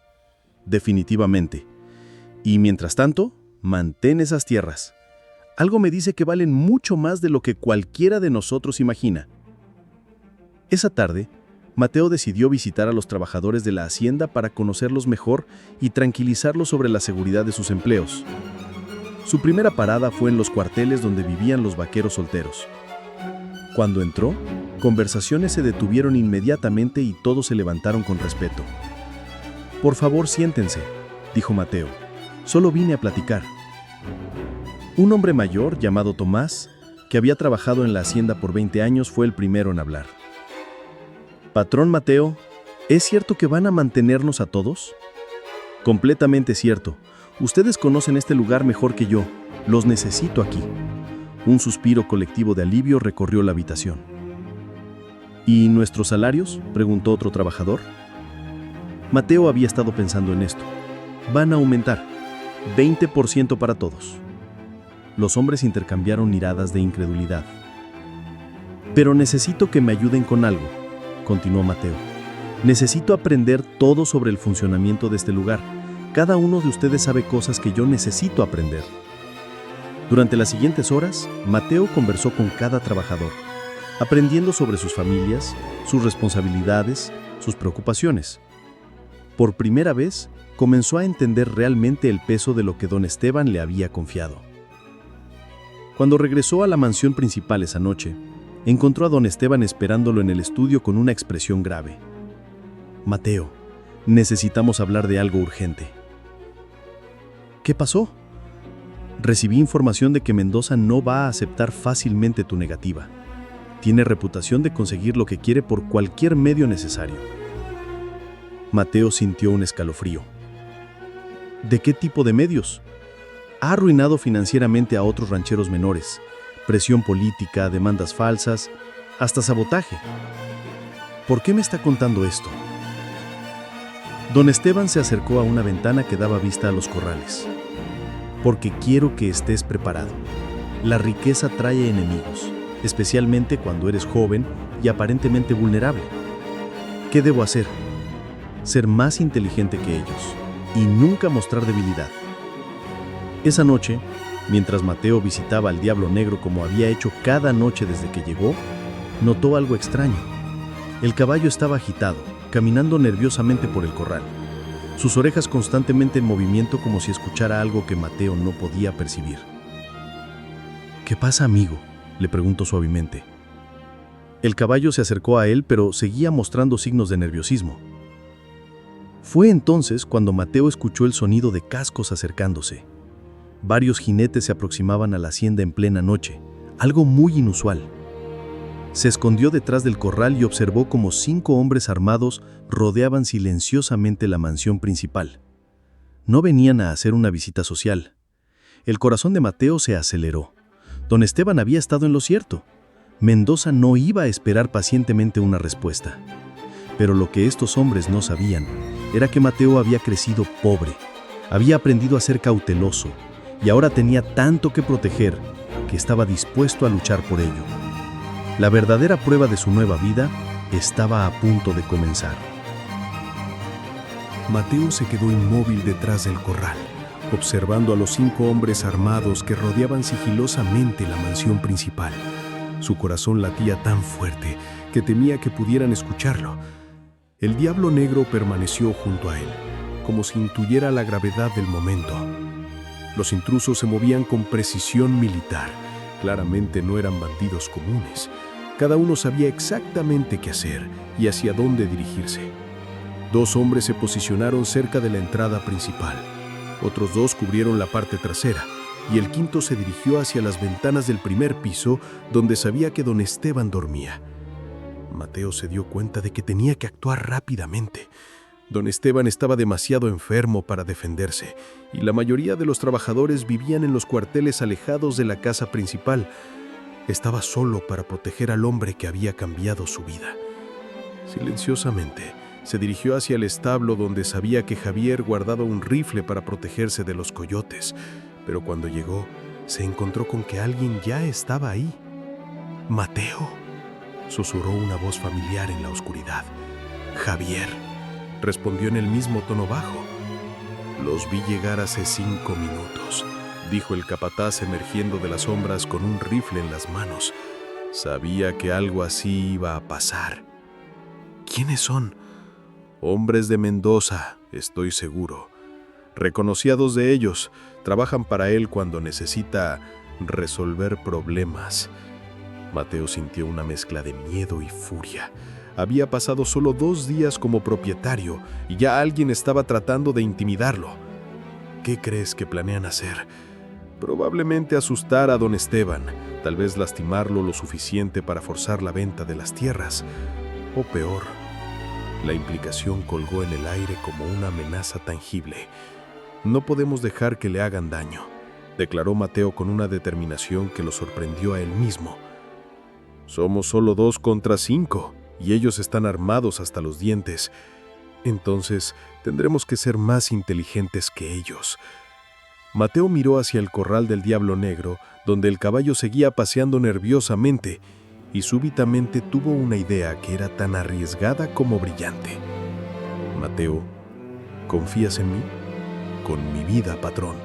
Definitivamente. Y mientras tanto, mantén esas tierras. Algo me dice que valen mucho más de lo que cualquiera de nosotros imagina. Esa tarde, Mateo decidió visitar a los trabajadores de la hacienda para conocerlos mejor y tranquilizarlos sobre la seguridad de sus empleos. Su primera parada fue en los cuarteles donde vivían los vaqueros solteros. Cuando entró, conversaciones se detuvieron inmediatamente y todos se levantaron con respeto. «Por favor, siéntense», dijo Mateo. «Solo vine a platicar». Un hombre mayor, llamado Tomás, que había trabajado en la hacienda por 20 años, fue el primero en hablar. «Patrón Mateo, ¿es cierto que van a mantenernos a todos?» «Completamente cierto. Ustedes conocen este lugar mejor que yo. Los necesito aquí». Un suspiro colectivo de alivio recorrió la habitación. «¿Y nuestros salarios?», preguntó otro trabajador. Mateo había estado pensando en esto. «Van a aumentar. 20% para todos». Los hombres intercambiaron miradas de incredulidad. «Pero necesito que me ayuden con algo», continuó Mateo. «Necesito aprender todo sobre el funcionamiento de este lugar. Cada uno de ustedes sabe cosas que yo necesito aprender». Durante las siguientes horas, Mateo conversó con cada trabajador, aprendiendo sobre sus familias, sus responsabilidades, sus preocupaciones. Por primera vez, comenzó a entender realmente el peso de lo que don Esteban le había confiado. Cuando regresó a la mansión principal esa noche, encontró a don Esteban esperándolo en el estudio con una expresión grave. «Mateo, necesitamos hablar de algo urgente». «¿Qué pasó?» «Recibí información de que Mendoza no va a aceptar fácilmente tu negativa. Tiene reputación de conseguir lo que quiere por cualquier medio necesario. Mateo sintió un escalofrío. ¿De qué tipo de medios? Ha arruinado financieramente a otros rancheros menores. Presión política, demandas falsas, hasta sabotaje. ¿Por qué me está contando esto? Don Esteban se acercó a una ventana que daba vista a los corrales. Porque quiero que estés preparado. La riqueza trae enemigos, especialmente cuando eres joven y aparentemente vulnerable. ¿Qué debo hacer? Ser más inteligente que ellos y nunca mostrar debilidad. Esa noche, mientras Mateo visitaba al Diablo Negro como había hecho cada noche desde que llegó, notó algo extraño. El caballo estaba agitado, caminando nerviosamente por el corral, sus orejas constantemente en movimiento como si escuchara algo que Mateo no podía percibir. ¿Qué pasa, amigo?, le preguntó suavemente. El caballo se acercó a él, pero seguía mostrando signos de nerviosismo. Fue entonces cuando Mateo escuchó el sonido de cascos acercándose. Varios jinetes se aproximaban a la hacienda en plena noche, algo muy inusual. Se escondió detrás del corral y observó cómo 5 hombres armados rodeaban silenciosamente la mansión principal. No venían a hacer una visita social. El corazón de Mateo se aceleró. Don Esteban había estado en lo cierto. Mendoza no iba a esperar pacientemente una respuesta. Pero lo que estos hombres no sabían era que Mateo había crecido pobre, había aprendido a ser cauteloso y ahora tenía tanto que proteger que estaba dispuesto a luchar por ello. La verdadera prueba de su nueva vida estaba a punto de comenzar. Mateo se quedó inmóvil detrás del corral, observando a los 5 hombres armados que rodeaban sigilosamente la mansión principal. Su corazón latía tan fuerte que temía que pudieran escucharlo. El Diablo Negro permaneció junto a él, como si intuyera la gravedad del momento. Los intrusos se movían con precisión militar. Claramente no eran bandidos comunes. Cada uno sabía exactamente qué hacer y hacia dónde dirigirse. 2 hombres se posicionaron cerca de la entrada principal. Otros 2 cubrieron la parte trasera, y el quinto se dirigió hacia las ventanas del primer piso, donde sabía que don Esteban dormía. Mateo se dio cuenta de que tenía que actuar rápidamente. Don Esteban estaba demasiado enfermo para defenderse, y la mayoría de los trabajadores vivían en los cuarteles alejados de la casa principal. Estaba solo para proteger al hombre que había cambiado su vida. Silenciosamente, se dirigió hacia el establo donde sabía que Javier guardaba un rifle para protegerse de los coyotes, pero cuando llegó, se encontró con que alguien ya estaba ahí. «Mateo», susurró una voz familiar en la oscuridad. «Javier», respondió en el mismo tono bajo. «Los vi llegar hace 5 minutos», dijo el capataz emergiendo de las sombras con un rifle en las manos. Sabía que algo así iba a pasar. «¿Quiénes son?» «Hombres de Mendoza, estoy seguro. Reconocí a 2 de ellos. Trabajan para él cuando necesita resolver problemas». Mateo sintió una mezcla de miedo y furia. Había pasado solo 2 días como propietario y ya alguien estaba tratando de intimidarlo. ¿Qué crees que planean hacer? Probablemente asustar a don Esteban, tal vez lastimarlo lo suficiente para forzar la venta de las tierras. O peor, la implicación colgó en el aire como una amenaza tangible. «No podemos dejar que le hagan daño», declaró Mateo con una determinación que lo sorprendió a él mismo. «Somos solo 2 contra 5, y ellos están armados hasta los dientes. Entonces, tendremos que ser más inteligentes que ellos». Mateo miró hacia el corral del Diablo Negro, donde el caballo seguía paseando nerviosamente, y súbitamente tuvo una idea que era tan arriesgada como brillante. «Mateo, ¿confías en mí?» «Con mi vida, patrón.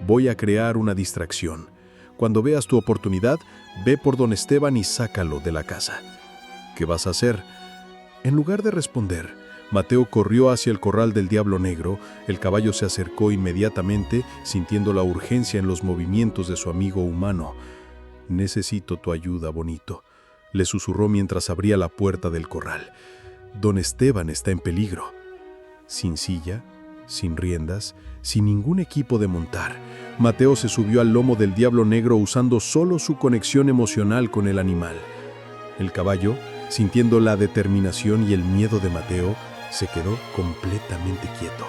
Voy a crear una distracción. Cuando veas tu oportunidad, ve por don Esteban y sácalo de la casa». «¿Qué vas a hacer?» En lugar de responder, Mateo corrió hacia el corral del Diablo Negro. El caballo se acercó inmediatamente, sintiendo la urgencia en los movimientos de su amigo humano. «Necesito tu ayuda, bonito», le susurró mientras abría la puerta del corral. «Don Esteban está en peligro». Sin silla, sin riendas, sin ningún equipo de montar, Mateo se subió al lomo del Diablo Negro usando solo su conexión emocional con el animal. El caballo, sintiendo la determinación y el miedo de Mateo, Se quedó completamente quieto.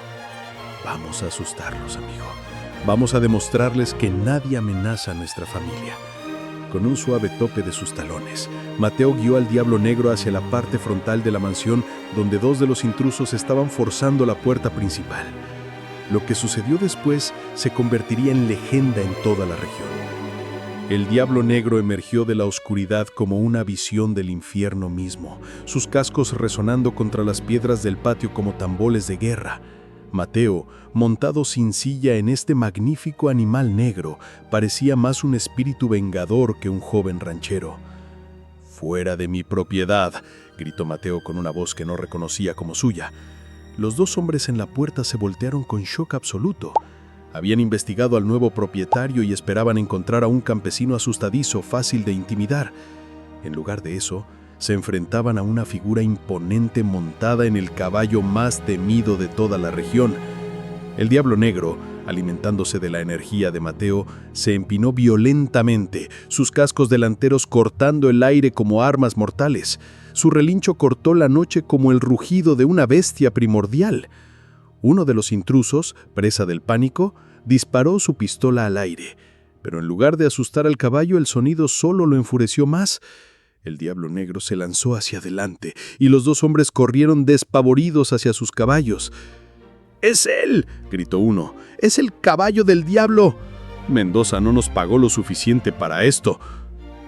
Vamos a asustarlos, amigo. Vamos a demostrarles que nadie amenaza a nuestra familia. Con un suave tope de sus talones, Mateo guió al Diablo Negro hacia la parte frontal de la mansión donde dos de los intrusos estaban forzando la puerta principal. Lo que sucedió después se convertiría en leyenda en toda la región. El Diablo Negro emergió de la oscuridad como una visión del infierno mismo, sus cascos resonando contra las piedras del patio como tambores de guerra. Mateo, montado sin silla en este magnífico animal negro, parecía más un espíritu vengador que un joven ranchero. «¡Fuera de mi propiedad!», gritó Mateo con una voz que no reconocía como suya. Los dos hombres en la puerta se voltearon con shock absoluto. Habían investigado al nuevo propietario y esperaban encontrar a un campesino asustadizo, fácil de intimidar. En lugar de eso, se enfrentaban a una figura imponente montada en el caballo más temido de toda la región. El Diablo Negro, alimentándose de la energía de Mateo, se empinó violentamente, sus cascos delanteros cortando el aire como armas mortales. Su relincho cortó la noche como el rugido de una bestia primordial. Uno de los intrusos, presa del pánico, disparó su pistola al aire, pero en lugar de asustar al caballo, el sonido solo lo enfureció más. El Diablo Negro se lanzó hacia adelante y los dos hombres corrieron despavoridos hacia sus caballos. «¡Es él!», gritó uno. «¡Es el caballo del diablo!». «Mendoza no nos pagó lo suficiente para esto».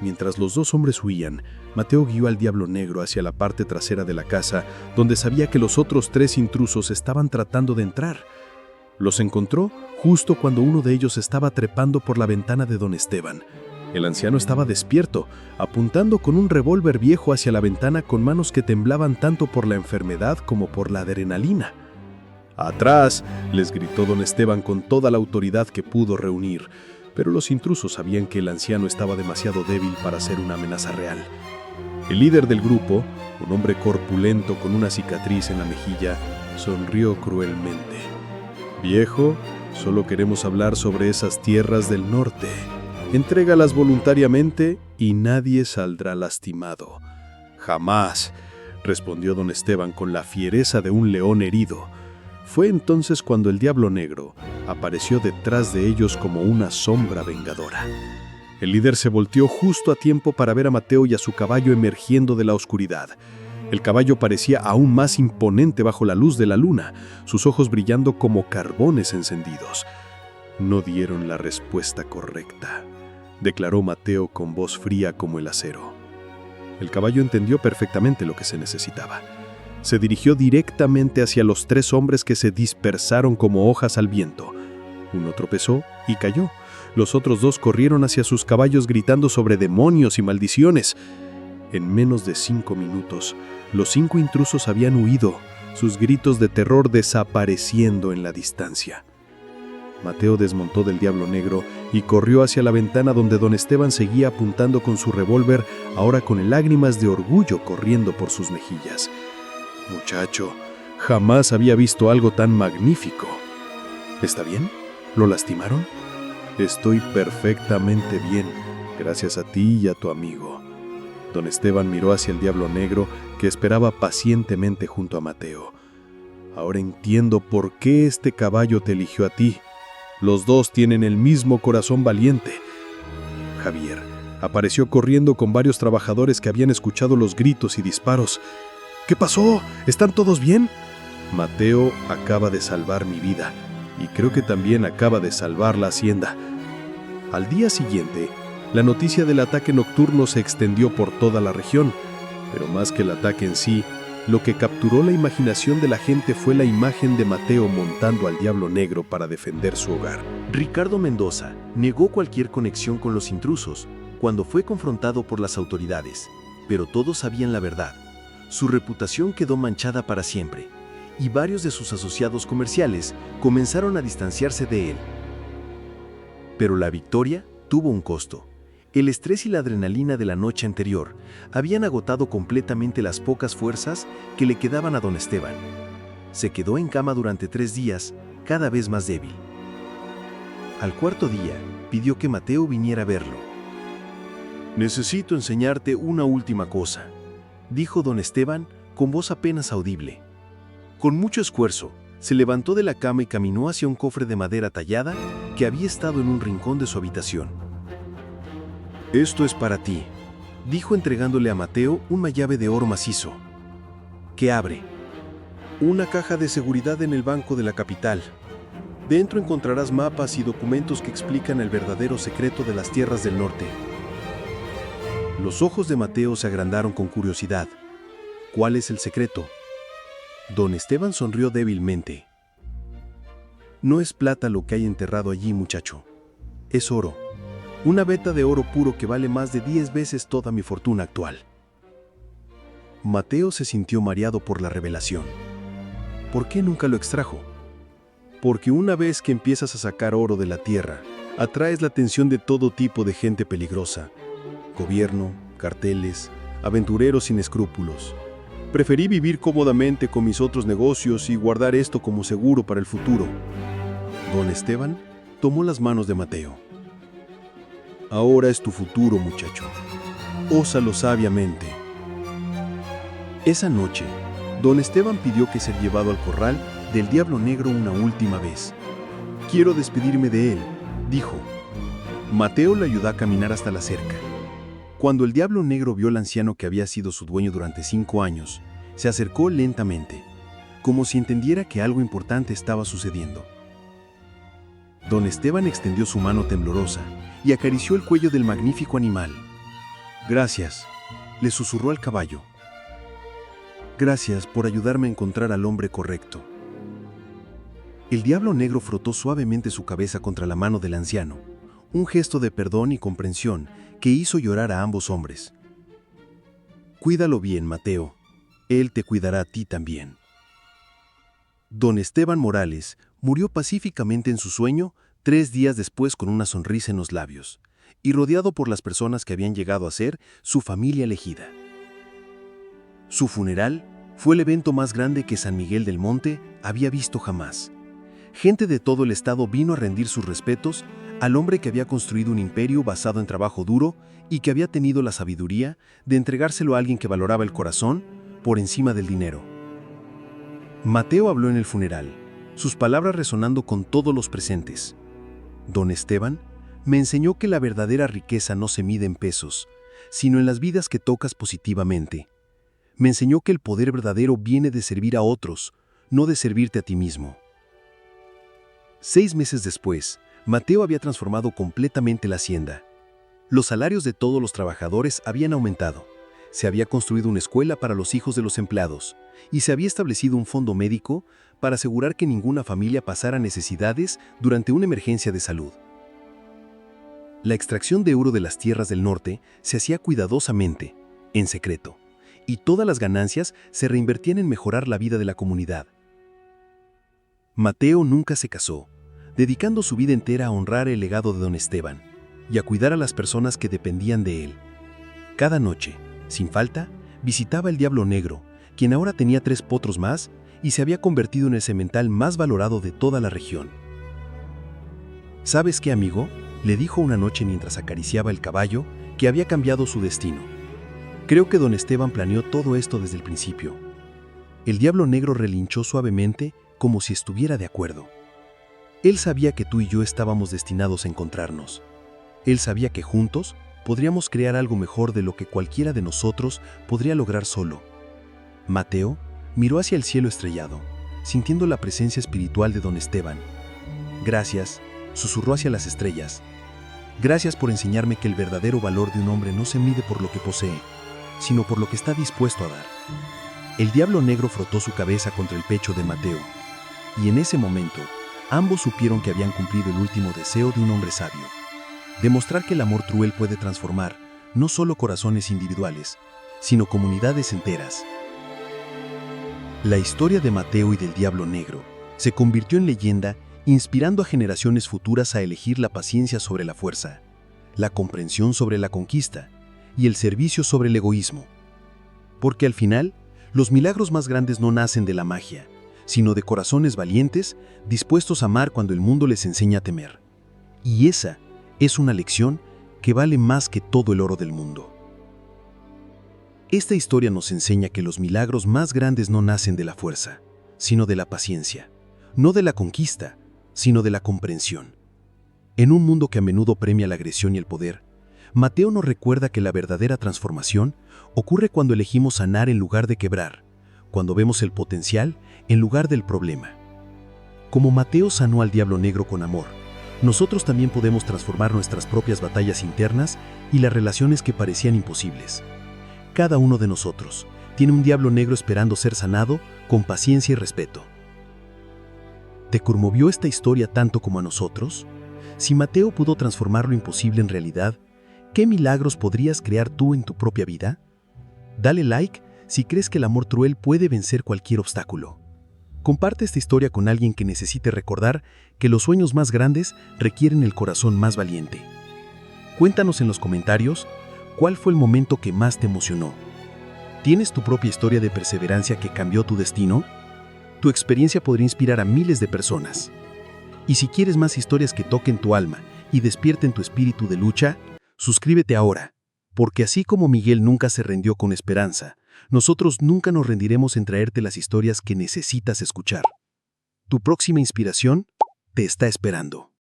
Mientras los dos hombres huían, Mateo guió al Diablo Negro hacia la parte trasera de la casa, donde sabía que los otros tres intrusos estaban tratando de entrar. Los encontró justo cuando uno de ellos estaba trepando por la ventana de don Esteban. El anciano estaba despierto, apuntando con un revólver viejo hacia la ventana con manos que temblaban tanto por la enfermedad como por la adrenalina. «¡Atrás!», les gritó don Esteban con toda la autoridad que pudo reunir, pero los intrusos sabían que el anciano estaba demasiado débil para ser una amenaza real. El líder del grupo, un hombre corpulento con una cicatriz en la mejilla, sonrió cruelmente. «Viejo, solo queremos hablar sobre esas tierras del norte. Entrégalas voluntariamente y nadie saldrá lastimado». «Jamás», respondió don Esteban con la fiereza de un león herido. Fue entonces cuando el Diablo Negro apareció detrás de ellos como una sombra vengadora. El líder se volteó justo a tiempo para ver a Mateo y a su caballo emergiendo de la oscuridad. El caballo parecía aún más imponente bajo la luz de la luna, sus ojos brillando como carbones encendidos. «No dieron la respuesta correcta», declaró Mateo con voz fría como el acero. El caballo entendió perfectamente lo que se necesitaba. Se dirigió directamente hacia los tres hombres que se dispersaron como hojas al viento. Uno tropezó y cayó. Los otros dos corrieron hacia sus caballos gritando sobre demonios y maldiciones. En menos de 5 minutos, los 5 intrusos habían huido, sus gritos de terror desapareciendo en la distancia. Mateo desmontó del Diablo Negro y corrió hacia la ventana donde don Esteban seguía apuntando con su revólver, ahora con lágrimas de orgullo corriendo por sus mejillas. «Muchacho, jamás había visto algo tan magnífico». «¿Está bien? ¿Lo lastimaron?» «Estoy perfectamente bien, gracias a ti y a tu amigo». Don Esteban miró hacia el Diablo Negro, que esperaba pacientemente junto a Mateo. «Ahora entiendo por qué este caballo te eligió a ti. Los dos tienen el mismo corazón valiente». Javier apareció corriendo con varios trabajadores que habían escuchado los gritos y disparos. «¿Qué pasó? ¿Están todos bien?» «Mateo acaba de salvar mi vida, y creo que también acaba de salvar la hacienda». Al día siguiente, la noticia del ataque nocturno se extendió por toda la región, pero más que el ataque en sí, lo que capturó la imaginación de la gente fue la imagen de Mateo montando al Diablo Negro para defender su hogar. Ricardo Mendoza negó cualquier conexión con los intrusos cuando fue confrontado por las autoridades, pero todos sabían la verdad. Su reputación quedó manchada para siempre, y varios de sus asociados comerciales comenzaron a distanciarse de él. Pero la victoria tuvo un costo. El estrés y la adrenalina de la noche anterior habían agotado completamente las pocas fuerzas que le quedaban a don Esteban. Se quedó en cama durante 3 días, cada vez más débil. Al cuarto día, pidió que Mateo viniera a verlo. «Necesito enseñarte una última cosa», dijo don Esteban con voz apenas audible. Con mucho esfuerzo, se levantó de la cama y caminó hacia un cofre de madera tallada que había estado en un rincón de su habitación. «Esto es para ti», dijo entregándole a Mateo una llave de oro macizo, que abre. «Una caja de seguridad en el banco de la capital. Dentro encontrarás mapas y documentos que explican el verdadero secreto de las tierras del norte». Los ojos de Mateo se agrandaron con curiosidad. ¿Cuál es el secreto? Don Esteban sonrió débilmente. «No es plata lo que hay enterrado allí, muchacho. Es oro. Una veta de oro puro que vale más de 10 veces toda mi fortuna actual». Mateo se sintió mareado por la revelación. ¿Por qué nunca lo extrajo? Porque una vez que empiezas a sacar oro de la tierra, atraes la atención de todo tipo de gente peligrosa. Gobierno, carteles, aventureros sin escrúpulos. Preferí vivir cómodamente con mis otros negocios y guardar esto como seguro para el futuro. Don Esteban tomó las manos de Mateo. «Ahora es tu futuro, muchacho. Ósalo sabiamente». Esa noche, Don Esteban pidió que ser llevado al corral del Diablo Negro una última vez. «Quiero despedirme de él», dijo. Mateo le ayudó a caminar hasta la cerca. Cuando el Diablo Negro vio al anciano que había sido su dueño durante 5 años, se acercó lentamente, como si entendiera que algo importante estaba sucediendo. Don Esteban extendió su mano temblorosa y acarició el cuello del magnífico animal. «Gracias», le susurró al caballo. «Gracias por ayudarme a encontrar al hombre correcto». El Diablo Negro frotó suavemente su cabeza contra la mano del anciano, un gesto de perdón y comprensión que hizo llorar a ambos hombres. «Cuídalo bien, Mateo. Él te cuidará a ti también». Don Esteban Morales murió pacíficamente en su sueño 3 días después con una sonrisa en los labios, y rodeado por las personas que habían llegado a ser su familia elegida. Su funeral fue el evento más grande que San Miguel del Monte había visto jamás. Gente de todo el estado vino a rendir sus respetos al hombre que había construido un imperio basado en trabajo duro y que había tenido la sabiduría de entregárselo a alguien que valoraba el corazón por encima del dinero. Mateo habló en el funeral, sus palabras resonando con todos los presentes. «Don Esteban me enseñó que la verdadera riqueza no se mide en pesos, sino en las vidas que tocas positivamente. Me enseñó que el poder verdadero viene de servir a otros, no de servirte a ti mismo». 6 meses después, Mateo había transformado completamente la hacienda. Los salarios de todos los trabajadores habían aumentado, se había construido una escuela para los hijos de los empleados y se había establecido un fondo médico para asegurar que ninguna familia pasara necesidades durante una emergencia de salud. La extracción de oro de las tierras del norte se hacía cuidadosamente, en secreto, y todas las ganancias se reinvertían en mejorar la vida de la comunidad. Mateo nunca se casó, dedicando su vida entera a honrar el legado de Don Esteban y a cuidar a las personas que dependían de él. Cada noche, sin falta, visitaba el Diablo Negro, quien ahora tenía 3 potros más y se había convertido en el semental más valorado de toda la región. «¿Sabes qué, amigo?», le dijo una noche mientras acariciaba el caballo que había cambiado su destino. «Creo que Don Esteban planeó todo esto desde el principio». El Diablo Negro relinchó suavemente como si estuviera de acuerdo. Él sabía que tú y yo estábamos destinados a encontrarnos. Él sabía que juntos podríamos crear algo mejor de lo que cualquiera de nosotros podría lograr solo. Mateo miró hacia el cielo estrellado, sintiendo la presencia espiritual de Don Esteban. «Gracias», susurró hacia las estrellas. «Gracias por enseñarme que el verdadero valor de un hombre no se mide por lo que posee, sino por lo que está dispuesto a dar». El Diablo Negro frotó su cabeza contra el pecho de Mateo, y en ese momento, ambos supieron que habían cumplido el último deseo de un hombre sabio: demostrar que el amor cruel puede transformar no solo corazones individuales, sino comunidades enteras. La historia de Mateo y del Diablo Negro se convirtió en leyenda, inspirando a generaciones futuras a elegir la paciencia sobre la fuerza, la comprensión sobre la conquista y el servicio sobre el egoísmo. Porque al final, los milagros más grandes no nacen de la magia, sino de corazones valientes dispuestos a amar cuando el mundo les enseña a temer. Y esa es una lección que vale más que todo el oro del mundo. Esta historia nos enseña que los milagros más grandes no nacen de la fuerza, sino de la paciencia. No de la conquista, sino de la comprensión. En un mundo que a menudo premia la agresión y el poder, Mateo nos recuerda que la verdadera transformación ocurre cuando elegimos sanar en lugar de quebrar, cuando vemos el potencial en lugar del problema. Como Mateo sanó al Diablo Negro con amor, nosotros también podemos transformar nuestras propias batallas internas y las relaciones que parecían imposibles. Cada uno de nosotros tiene un Diablo Negro esperando ser sanado con paciencia y respeto. ¿Te conmovió esta historia tanto como a nosotros? Si Mateo pudo transformar lo imposible en realidad, ¿qué milagros podrías crear tú en tu propia vida? Dale like si crees que el amor cruel puede vencer cualquier obstáculo. Comparte esta historia con alguien que necesite recordar que los sueños más grandes requieren el corazón más valiente. Cuéntanos en los comentarios cuál fue el momento que más te emocionó. ¿Tienes tu propia historia de perseverancia que cambió tu destino? Tu experiencia podría inspirar a miles de personas. Y si quieres más historias que toquen tu alma y despierten tu espíritu de lucha, suscríbete ahora, porque así como Miguel nunca se rindió con esperanza, nosotros nunca nos rendiremos en traerte las historias que necesitas escuchar. Tu próxima inspiración te está esperando.